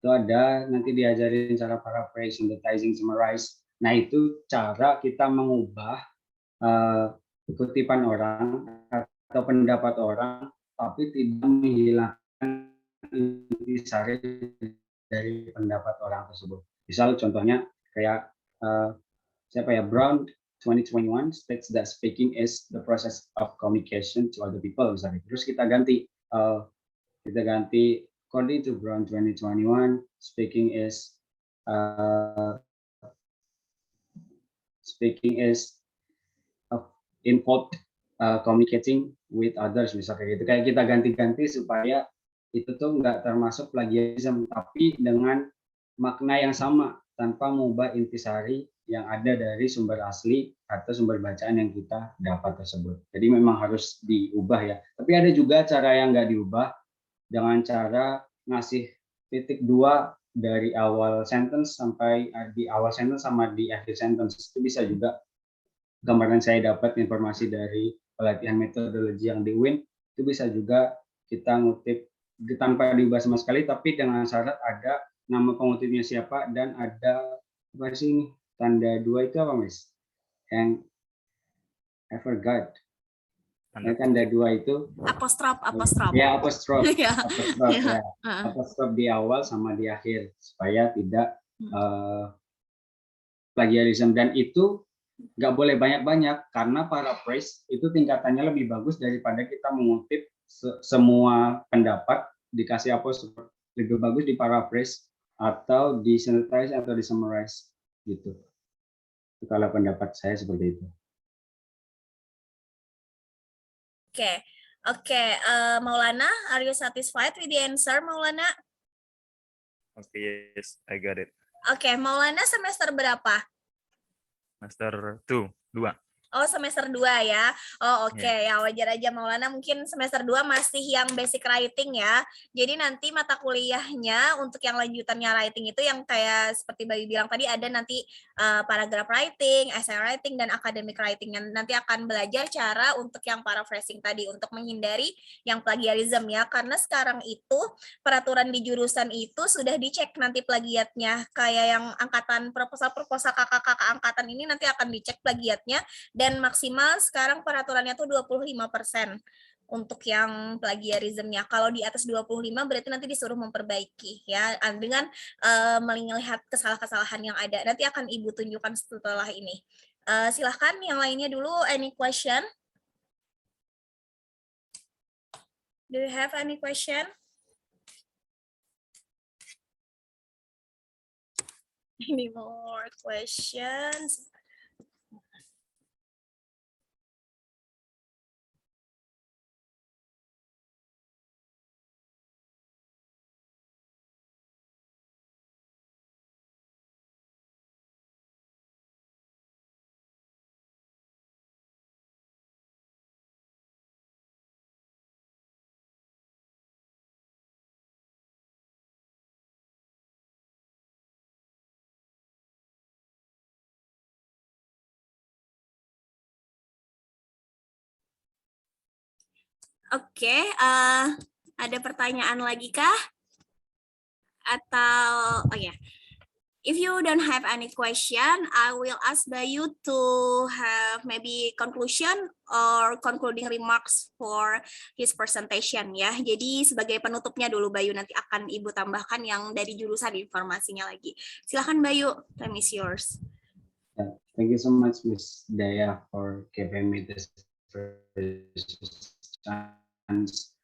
itu ada nanti diajarin cara paraphrase, synthesizing, summarize. Nah, itu cara kita mengubah kutipan orang atau pendapat orang, tapi tidak menghilangkan intisari dari pendapat orang tersebut. Misal contohnya kayak Brown 2021 states that speaking is the process of communication to other people misalnya. Terus kita ganti according to Brown 2021 speaking is involved communicating with others misalnya gitu. Kayak kita ganti-ganti supaya itu tuh nggak termasuk plagiarisme, tapi dengan makna yang sama tanpa mengubah intisari yang ada dari sumber asli atau sumber bacaan yang kita dapat tersebut. Jadi memang harus diubah ya. Tapi ada juga cara yang nggak diubah dengan cara ngasih titik 2 dari awal sentence sampai di awal sentence sama di akhir sentence. Itu bisa juga. Kemarin saya dapat informasi dari pelatihan metodologi yang di UIN, itu bisa juga kita ngutip tanpa diubah sama sekali, tapi dengan syarat ada nama pengutipnya siapa dan ada apa sih ini tanda 2 itu apa Miss? Yang I forgot. Tanda 2 itu Apostrof. Ya, apostrof di awal sama di akhir supaya tidak plagiarisme, dan itu nggak boleh banyak-banyak karena paraphrase itu tingkatannya lebih bagus daripada kita mengutip semua pendapat dikasih apostrof. Lebih bagus di paraphrase atau di synthesize atau di summarize gitu. Itu kalau pendapat saya seperti itu. Oke. Maulana, are you satisfied with the answer, Maulana? Okay, yes, I got it. Oke, Maulana semester berapa? Semester 2. Oh, semester 2 ya. Oh, oke. Ya wajar aja Maulana mungkin semester 2 masih yang basic writing ya. Jadi nanti mata kuliahnya untuk yang lanjutannya writing itu yang kayak seperti Bayu bilang tadi ada nanti paragraph writing, essay writing, dan academic writing. Yang nanti akan belajar cara untuk yang paraphrasing tadi untuk menghindari yang plagiarisme ya. Karena sekarang itu peraturan di jurusan itu sudah dicek nanti plagiatnya. Kayak yang angkatan proposal kakak-kakak angkatan ini nanti akan dicek plagiatnya. Dan maksimal sekarang peraturannya tuh 25% untuk yang plagiarismenya. Kalau di atas 25 berarti nanti disuruh memperbaiki ya dengan melihat kesalahan-kesalahan yang ada. Nanti akan Ibu tunjukkan setelah ini. Silahkan yang lainnya dulu, any question? Do you have any question? Any more questions? Oke, ada pertanyaan lagi kah? Atau oh ya, if you don't have any question, I will ask Bayu to have maybe conclusion or concluding remarks for his presentation ya. Jadi sebagai penutupnya dulu Bayu, nanti akan Ibu tambahkan yang dari jurusan informasinya lagi. Silakan Bayu, time is yours. Thank you so much, Miss Daya, for giving me this chance,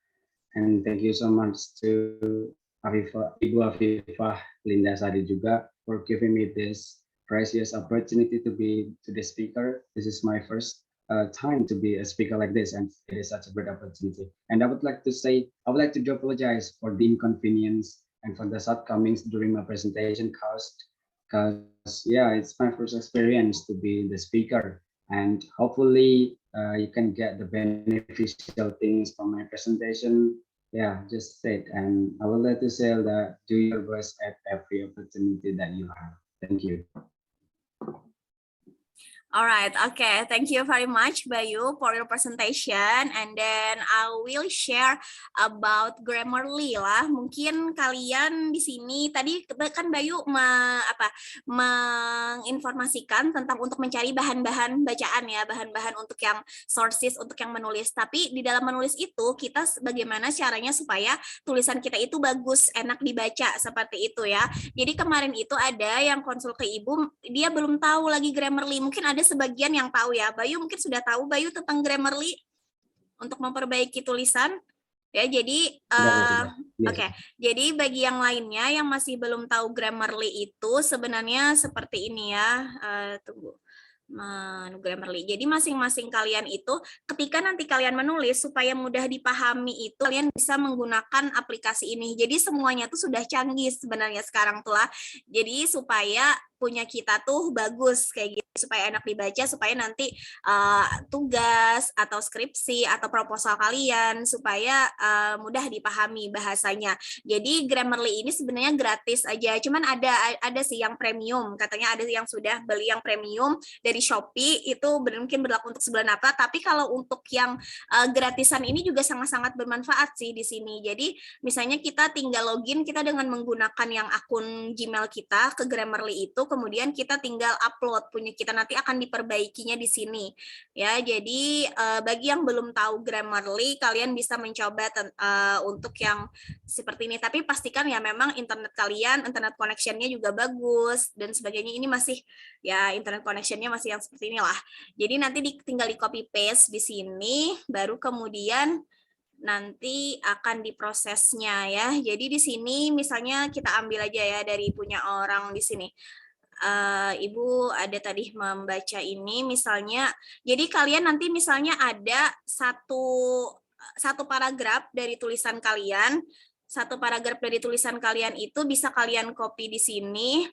and thank you so much to Ibu Afifah Linda Sari juga for giving me this precious opportunity to be the speaker. This is my first time to be a speaker like this, and it is such a great opportunity. And I would like to apologize for the inconvenience and for the shortcomings during my presentation, because yeah, it's my first experience to be the speaker, and hopefully you can get the beneficial things from my presentation. Yeah, just say it, and I would like to say that do your best at every opportunity that you have. Thank you. Alright, okay. Thank you very much, Bayu, for your presentation. And then I will share about Grammarly lah. Mungkin kalian di sini tadi kan Bayu menginformasikan tentang untuk mencari bahan-bahan bacaan ya, bahan-bahan untuk yang sources, untuk yang menulis. Tapi di dalam menulis itu kita bagaimana caranya supaya tulisan kita itu bagus, enak dibaca seperti itu ya. Jadi kemarin itu ada yang konsul ke Ibu, dia belum tahu lagi Grammarly. Mungkin ada sebagian yang tahu ya. Bayu mungkin sudah tahu Bayu tentang Grammarly untuk memperbaiki tulisan ya. Jadi oke. Jadi bagi yang lainnya yang masih belum tahu Grammarly itu sebenarnya seperti ini ya. Tunggu. Grammarly. Jadi masing-masing kalian itu ketika nanti kalian menulis supaya mudah dipahami itu kalian bisa menggunakan aplikasi ini. Jadi semuanya tuh sudah canggih sebenarnya sekarang tuh lah. Jadi supaya punya kita tuh bagus kayak gitu, supaya enak dibaca, supaya nanti tugas atau skripsi atau proposal kalian supaya mudah dipahami bahasanya. Jadi Grammarly ini sebenarnya gratis aja, cuman ada sih yang premium, katanya ada yang sudah beli yang premium dari Shopee, itu mungkin berlaku untuk sebulan apa, tapi kalau untuk yang gratisan ini juga sangat-sangat bermanfaat sih di sini. Jadi misalnya kita tinggal login kita dengan menggunakan yang akun Gmail kita ke Grammarly itu, kemudian kita tinggal upload punya kita, nanti akan diperbaikinya di sini ya. Jadi bagi yang belum tahu Grammarly, kalian bisa mencoba untuk yang seperti ini, tapi pastikan ya memang internet kalian, internet connectionnya juga bagus dan sebagainya. Ini masih ya internet connectionnya masih yang seperti inilah. Jadi nanti tinggal di copy paste di sini, baru kemudian nanti akan diprosesnya ya. Jadi di sini misalnya kita ambil aja ya dari punya orang di sini. Ibu ada tadi membaca ini misalnya. Jadi kalian nanti misalnya ada satu paragraf dari tulisan kalian. Satu paragraf dari tulisan kalian itu bisa kalian copy di sini.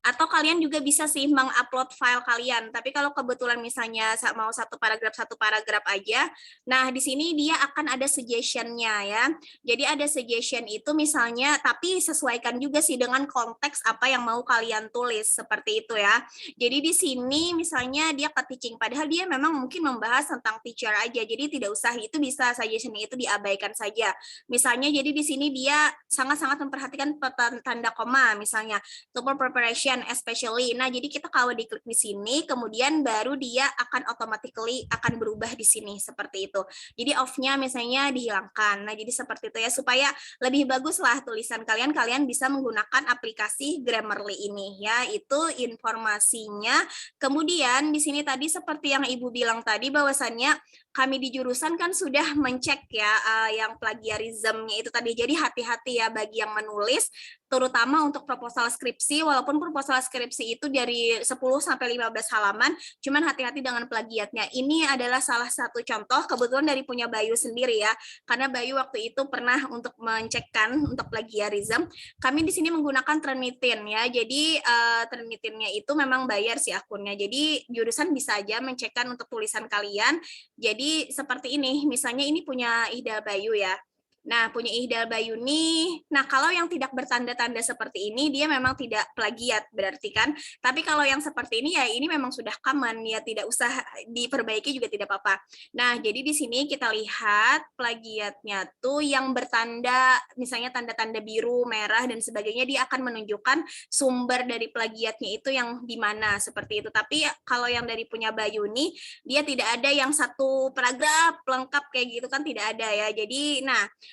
Atau kalian juga bisa sih mengupload file kalian. Tapi kalau kebetulan misalnya mau satu paragraf aja, nah di sini dia akan ada suggestion-nya ya. Jadi ada suggestion itu misalnya, tapi sesuaikan juga sih dengan konteks apa yang mau kalian tulis seperti itu ya. Jadi di sini misalnya dia ke teaching, padahal dia memang mungkin membahas tentang teacher aja. Jadi tidak usah, itu bisa suggestion itu diabaikan saja. Misalnya jadi di sini dia sangat-sangat memperhatikan tanda koma misalnya, super preparation especially. Nah, jadi kita kalau diklik di sini, kemudian baru dia akan automatically akan berubah di sini seperti itu. Jadi off-nya misalnya dihilangkan. Nah, jadi seperti itu ya, supaya lebih bagus lah tulisan kalian, kalian bisa menggunakan aplikasi Grammarly ini ya. Itu informasinya. Kemudian di sini tadi seperti yang Ibu bilang tadi, bahwasannya kami di jurusan kan sudah mencek ya yang plagiarismnya itu tadi. Jadi hati-hati ya bagi yang menulis, terutama untuk proposal skripsi, walaupun proposal skripsi itu dari 10 sampai 15 halaman, cuman hati-hati dengan plagiatnya. Ini adalah salah satu contoh, kebetulan dari punya Bayu sendiri ya, karena Bayu waktu itu pernah untuk mencekkan untuk plagiarism. Kami di sini menggunakan Turnitin ya, jadi Turnitinnya itu memang bayar sih akunnya, jadi jurusan bisa aja mencekkan untuk tulisan kalian. Jadi seperti ini, misalnya ini punya Ida Bayu ya. Nah, punya Ihdal Bayuni. Nah, kalau yang tidak bertanda-tanda seperti ini, dia memang tidak plagiat berarti kan. Tapi kalau yang seperti ini ya ini memang sudah common ya, tidak usah diperbaiki juga tidak apa-apa. Nah, jadi di sini kita lihat plagiatnya tuh yang bertanda, misalnya tanda-tanda biru, merah dan sebagainya, dia akan menunjukkan sumber dari plagiatnya itu yang di mana seperti itu. Tapi kalau yang dari punya Bayuni, dia tidak ada yang satu paragraf lengkap kayak gitu kan, tidak ada ya. Jadi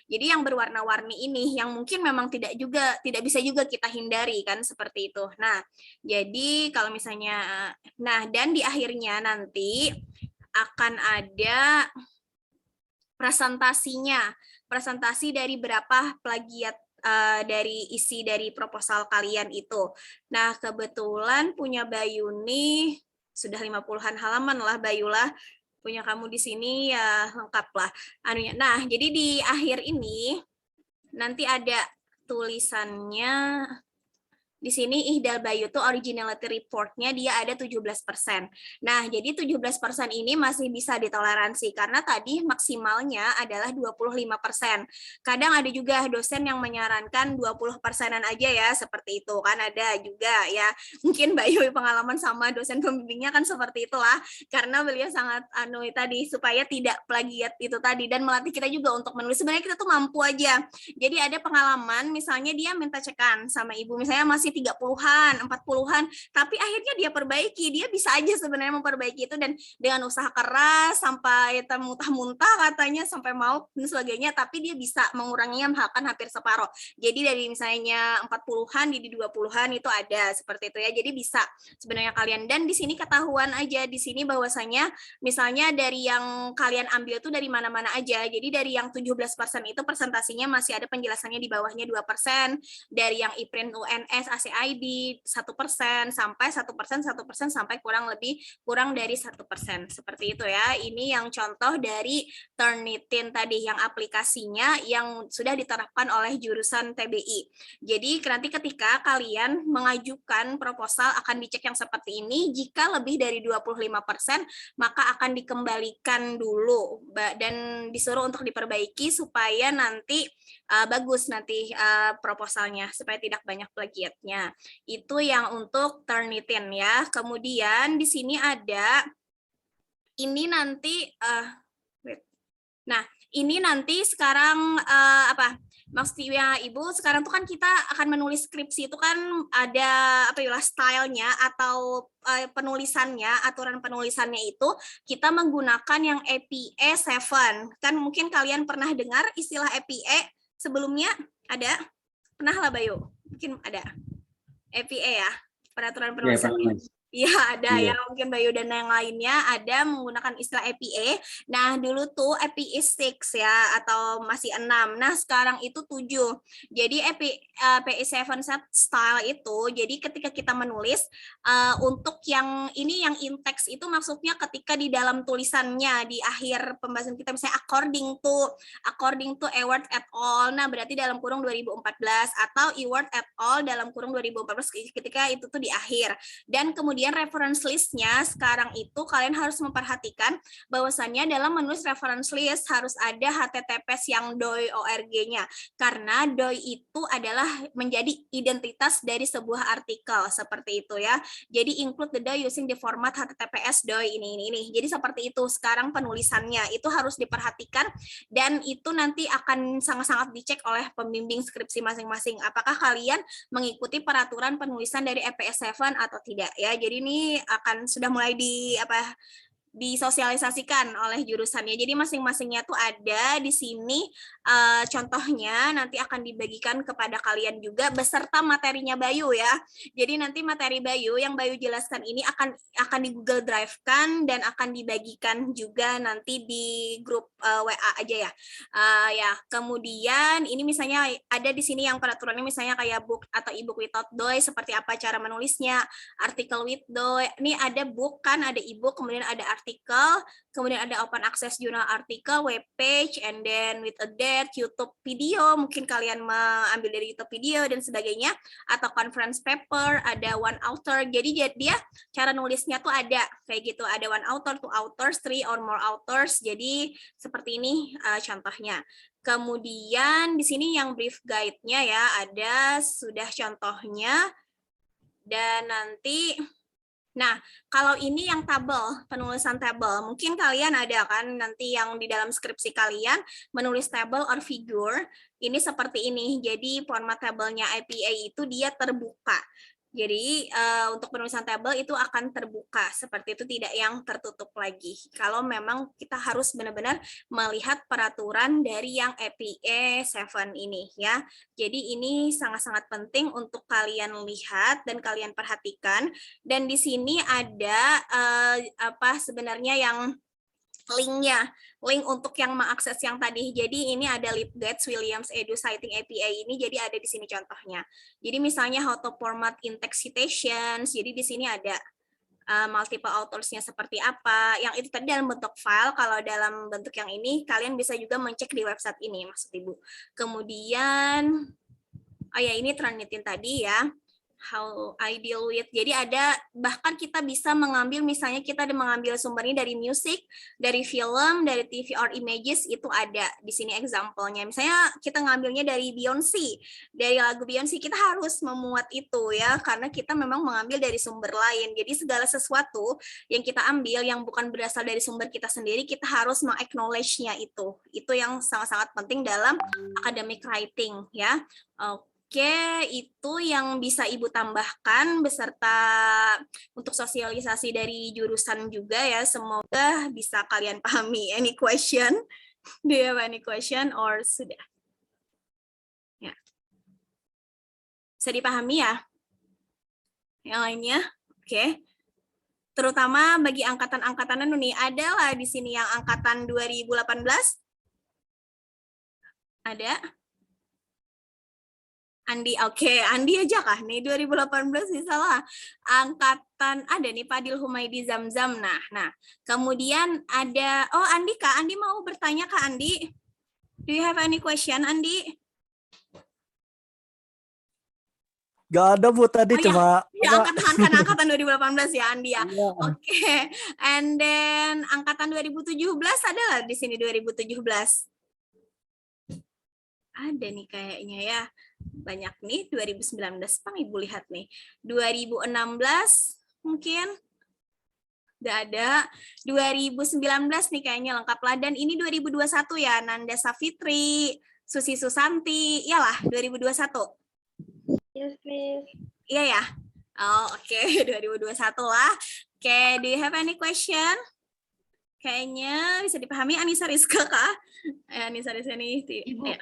jadi yang berwarna-warni ini yang mungkin memang tidak bisa juga kita hindari kan seperti itu. Nah, jadi kalau misalnya dan di akhirnya nanti akan ada presentasi dari berapa plagiat dari isi dari proposal kalian itu. Nah, kebetulan punya Bayuni sudah 50-an halaman lah Bayulah. Punya kamu di sini ya lengkap lah anunya. Nah, jadi di akhir ini nanti ada tulisannya di sini Ihdal Bayu tuh originality report-nya dia ada 17%. Nah, jadi 17% ini masih bisa ditoleransi karena tadi maksimalnya adalah 25%. Kadang ada juga dosen yang menyarankan 20%-an aja ya, seperti itu kan ada juga ya. Mungkin Bayu pengalaman sama dosen pembimbingnya kan seperti itulah karena beliau sangat tadi supaya tidak plagiat itu tadi dan melatih kita juga untuk menulis. Sebenarnya kita tuh mampu aja. Jadi ada pengalaman misalnya dia minta cekan sama ibu misalnya masih 30-an, 40-an, tapi akhirnya dia perbaiki, dia bisa aja sebenarnya memperbaiki itu dan dengan usaha keras sampai muntah-muntah katanya sampai mau dan sebagainya, tapi dia bisa menguranginya bahkan hampir separuh. Jadi dari misalnya 40-an jadi 20-an itu ada seperti itu ya. Jadi bisa sebenarnya kalian dan di sini ketahuan aja di sini bahwasanya misalnya dari yang kalian ambil itu dari mana-mana aja. Jadi dari yang 17% itu presentasinya masih ada penjelasannya di bawahnya 2%, dari yang IPRIN UNS ACID 1% sampai 1% sampai kurang dari 1%. Seperti itu ya. Ini yang contoh dari Turnitin tadi yang aplikasinya yang sudah diterapkan oleh jurusan TBI. Jadi nanti ketika kalian mengajukan proposal akan dicek yang seperti ini. Jika lebih dari 25% maka akan dikembalikan dulu dan disuruh untuk diperbaiki supaya nanti bagus nanti proposalnya supaya tidak banyak plagiatnya. Itu yang untuk Turnitin ya. Kemudian di sini ada ini nanti ini nanti sekarang maksudnya Ibu sekarang tuh kan kita akan menulis skripsi itu kan ada stylenya atau penulisannya, aturan penulisannya itu kita menggunakan yang APA 7. Kan mungkin kalian pernah dengar istilah APA sebelumnya? Ada? Pernah lah Bayu? Mungkin ada. APA ya, peraturan penulisan. Iya ada ya mungkin Bayu dan yang lainnya ada menggunakan istilah APA. Nah dulu tuh APA 6 ya atau masih 6. Nah sekarang itu 7. Jadi APA 7 style itu jadi ketika kita menulis untuk yang ini yang in text itu maksudnya ketika di dalam tulisannya di akhir pembahasan kita misalnya according to Ewart et al. Nah berarti dalam kurung 2014 atau Ewart et al. Dalam kurung 2014 ketika itu tuh di akhir. Dan kemudian reference list-nya sekarang itu kalian harus memperhatikan bahwasannya dalam menulis reference list harus ada HTTPS yang DOI ORG-nya karena DOI itu adalah menjadi identitas dari sebuah artikel seperti itu ya. Jadi include the DOI using the format HTTPS DOI ini. Jadi seperti itu sekarang penulisannya itu harus diperhatikan dan itu nanti akan sangat-sangat dicek oleh pembimbing skripsi masing-masing apakah kalian mengikuti peraturan penulisan dari EPS 7 atau tidak ya. Jadi ini akan sudah mulai disosialisasikan oleh jurusannya. Jadi masing-masingnya tuh ada di sini contohnya nanti akan dibagikan kepada kalian juga beserta materinya Bayu ya. Jadi nanti materi Bayu yang Bayu jelaskan ini akan di Google Drive-kan dan akan dibagikan juga nanti di grup WA aja ya. Ya, kemudian ini misalnya ada di sini yang peraturannya misalnya kayak book atau ebook without DOI seperti apa cara menulisnya, artikel with DOI. Ini ada book kan, ada ebook, kemudian ada artikel, kemudian ada open access jurnal artikel, web page, and then with a date, YouTube video, mungkin kalian mengambil dari YouTube video dan sebagainya, atau conference paper, ada one author. Jadi dia cara nulisnya tuh ada kayak gitu, ada one author, two authors, three or more authors. Jadi seperti ini contohnya. Kemudian di sini yang brief guide-nya ya, ada sudah contohnya. Dan nanti, nah kalau ini yang tabel, penulisan tabel, mungkin kalian ada kan nanti yang di dalam skripsi kalian menulis tabel or figure, ini seperti ini. Jadi format tabelnya IPA itu dia terbuka. Jadi untuk penulisan tabel itu akan terbuka, seperti itu, tidak yang tertutup lagi. Kalau memang kita harus benar-benar melihat peraturan dari yang EPA 7 ini ya. Jadi ini sangat-sangat penting untuk kalian lihat dan kalian perhatikan. Dan di sini ada apa sebenarnya yang linknya, link untuk yang mengakses yang tadi. Jadi ini ada LibGuides Williams Edu Citing APA ini, jadi ada di sini contohnya. Jadi misalnya how to format in-text citations, jadi di sini ada multiple authors-nya seperti apa. Yang itu tadi dalam bentuk file, kalau dalam bentuk yang ini kalian bisa juga mencek di website ini, maksud Ibu. Kemudian, oh ya ini Tranitin tadi ya. How I deal with. Jadi ada, bahkan kita bisa mengambil, misalnya kita mengambil sumbernya dari musik, dari film, dari TV or images, itu ada di sini example-nya. Misalnya kita ngambilnya dari Beyonce, dari lagu Beyonce, kita harus memuat itu ya, karena kita memang mengambil dari sumber lain. Jadi segala sesuatu yang kita ambil yang bukan berasal dari sumber kita sendiri, kita harus meng-acknowledge-nya itu. Itu yang sangat-sangat penting dalam academic writing ya. Oke, itu yang bisa Ibu tambahkan beserta untuk sosialisasi dari jurusan juga ya. Semoga bisa kalian pahami. Any question? Do you have any question or sudah? Ya. Bisa dipahami ya? Yang lainnya? Oke. Terutama bagi angkatan-angkatan nih, adalah di sini yang angkatan 2018? Ada? Andi, oke, Andi aja kah nih 2018 bisa lah. Angkatan ada nih Padil Humaydi Zamzam. Nah, kemudian ada Andi Kak, Andi mau bertanya Kak Andi? Do you have any question Andi? Gak ada Bu tadi cuma ya, angkatan 2018 ya Andi ya. Oke. And then angkatan 2017 ada lah di sini 2017. Ada nih kayaknya ya. Banyak nih 2019, Pang Ibu lihat nih. 2016 mungkin udah ada. 2019 nih kayaknya lengkap lah. Dan ini 2021 ya, Nanda Safitri, Susi Susanti, iyalah 2021. Yes, please. Iya ya. Oh, oke, 2021 lah. Oke, do you have any question? Kayaknya bisa dipahami. Anissa Rizka kah? Anissa Rizka nih. Ibu. Ya.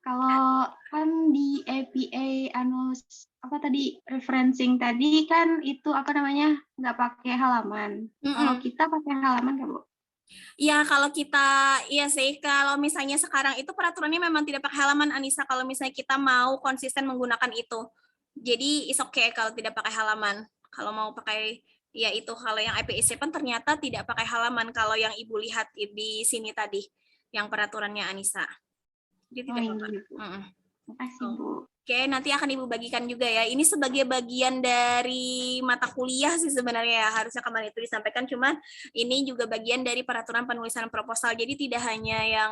Kalau kan di APA apa tadi referencing tadi kan itu apa namanya nggak pakai halaman. Kalau kita pakai halaman nggak Bu? Ya kalau kita, iya sih kalau misalnya sekarang itu peraturannya memang tidak pakai halaman Anissa, kalau misalnya kita mau konsisten menggunakan itu. Jadi is okay kalau tidak pakai halaman. Kalau mau pakai, ya itu kalau yang IPA 7 ternyata tidak pakai halaman kalau yang Ibu lihat di sini tadi, yang peraturannya Anissa. Jadi tidak apa-apa. Terima kasih Bu. Oke, nanti akan Ibu bagikan juga ya. Ini sebagai bagian dari mata kuliah sih sebenarnya ya. Harusnya kemarin itu disampaikan, cuman ini juga bagian dari peraturan penulisan proposal. Jadi tidak hanya yang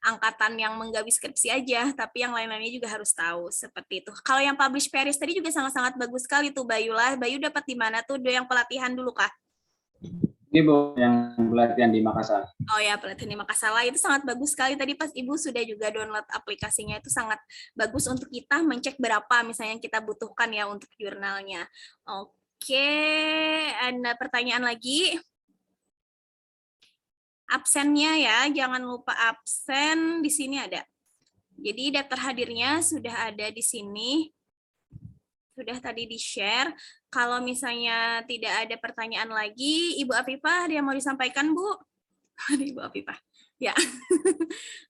angkatan yang menggawi skripsi aja, tapi yang lain-lainnya juga harus tahu seperti itu. Kalau yang publish Paris tadi juga sangat-sangat bagus sekali tuh Bayu lah. Bayu dapat di mana tuh? Yang pelatihan dulu kah? Ini Bu, yang pelatihan di Makassar. Oh ya, pelatihan di Makassar lah, itu sangat bagus sekali. Tadi pas Ibu sudah juga download aplikasinya, itu sangat bagus untuk kita mencek berapa misalnya yang kita butuhkan ya untuk jurnalnya. Oke, ada pertanyaan lagi? Absennya ya, jangan lupa absen, di sini ada. Jadi daftar hadirnya sudah ada di sini. Sudah tadi di-share. Kalau misalnya tidak ada pertanyaan lagi, Ibu Afifah ada yang mau disampaikan, Bu? Ada Ibu Afifah. Ya.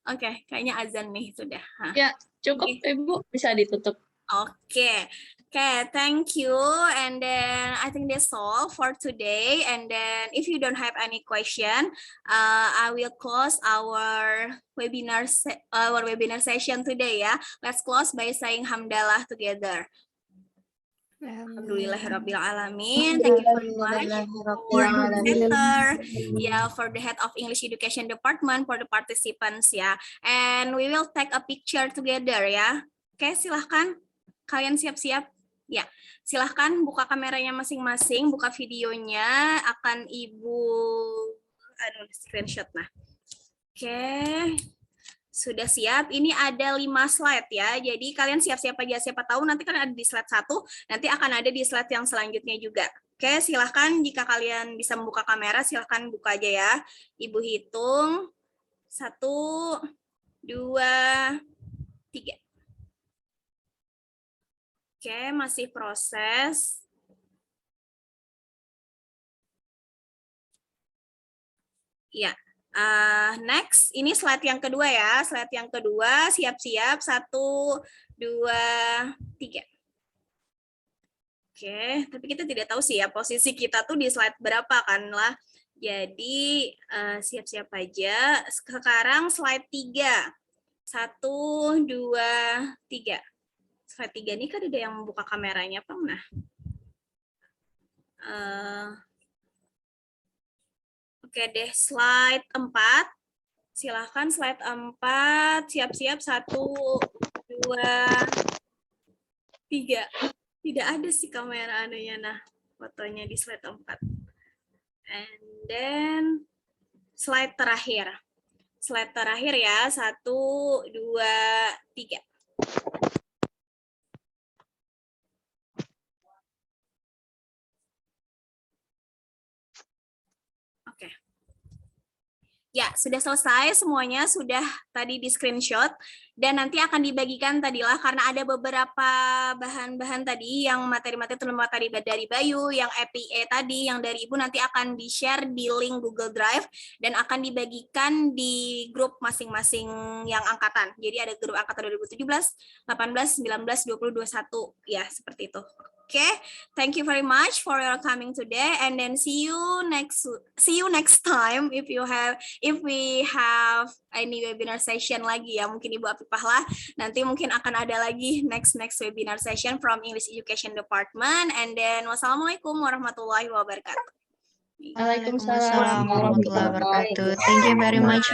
Oke, kayaknya azan nih sudah. Ya, cukup Ibu, bisa ditutup. Oke. Okay, thank you. And then I think that's all for today. And then if you don't have any question, I will close our webinar session today ya. Let's close by saying hamdalah together. Alhamdulillahirabbil alamin. Thank you very much for the presenter, for the head of English Education Department, for the participants ya. And we will take a picture together ya. Oke, silahkan kalian siap-siap. Ya, silahkan buka kameranya masing-masing, buka videonya. Akan Ibu screenshot nah. Oke. Sudah siap, ini ada 5 slide ya, jadi kalian siap-siap aja, siapa tahu nanti kalian ada di slide 1, nanti akan ada di slide yang selanjutnya juga. Oke, silahkan jika kalian bisa membuka kamera, silahkan buka aja ya. Ibu hitung, 1, 2, 3. Oke, masih proses. Ya. Next, ini slide yang kedua ya. Slide yang kedua, siap-siap. 1, 2, 3. Oke, tapi kita tidak tahu sih ya posisi kita tuh di slide berapa kan lah. Jadi siap-siap aja. Sekarang slide 3. 1, 2, 3. Slide 3 ini kan ada yang membuka kameranya, Pak. Nah. Oke deh, slide 4. Silahkan slide 4. Siap-siap. 1, 2, 3. Tidak ada sih kamera adanya. Nah, fotonya di slide 4. And then, slide terakhir. Slide terakhir ya. 1, 2, 3. Ya, sudah selesai semuanya, sudah tadi di screenshot dan nanti akan dibagikan tadilah karena ada beberapa bahan-bahan tadi yang materi-materi terutama tadi dari Bayu, yang EPA tadi, yang dari Ibu nanti akan di-share di link Google Drive dan akan dibagikan di grup masing-masing yang angkatan. Jadi ada grup angkatan 2017, 18, 19, 20, 21 ya, seperti itu. Okay, thank you very much for your coming today, and then see you next time if we have any webinar session lagi ya, mungkin Ibu Apipah lah. Nanti mungkin akan ada lagi next webinar session from English Education Department, and then wassalamualaikum warahmatullahi wabarakatuh. Waalaikumsalam warahmatullahi wabarakatuh. Thank you very much.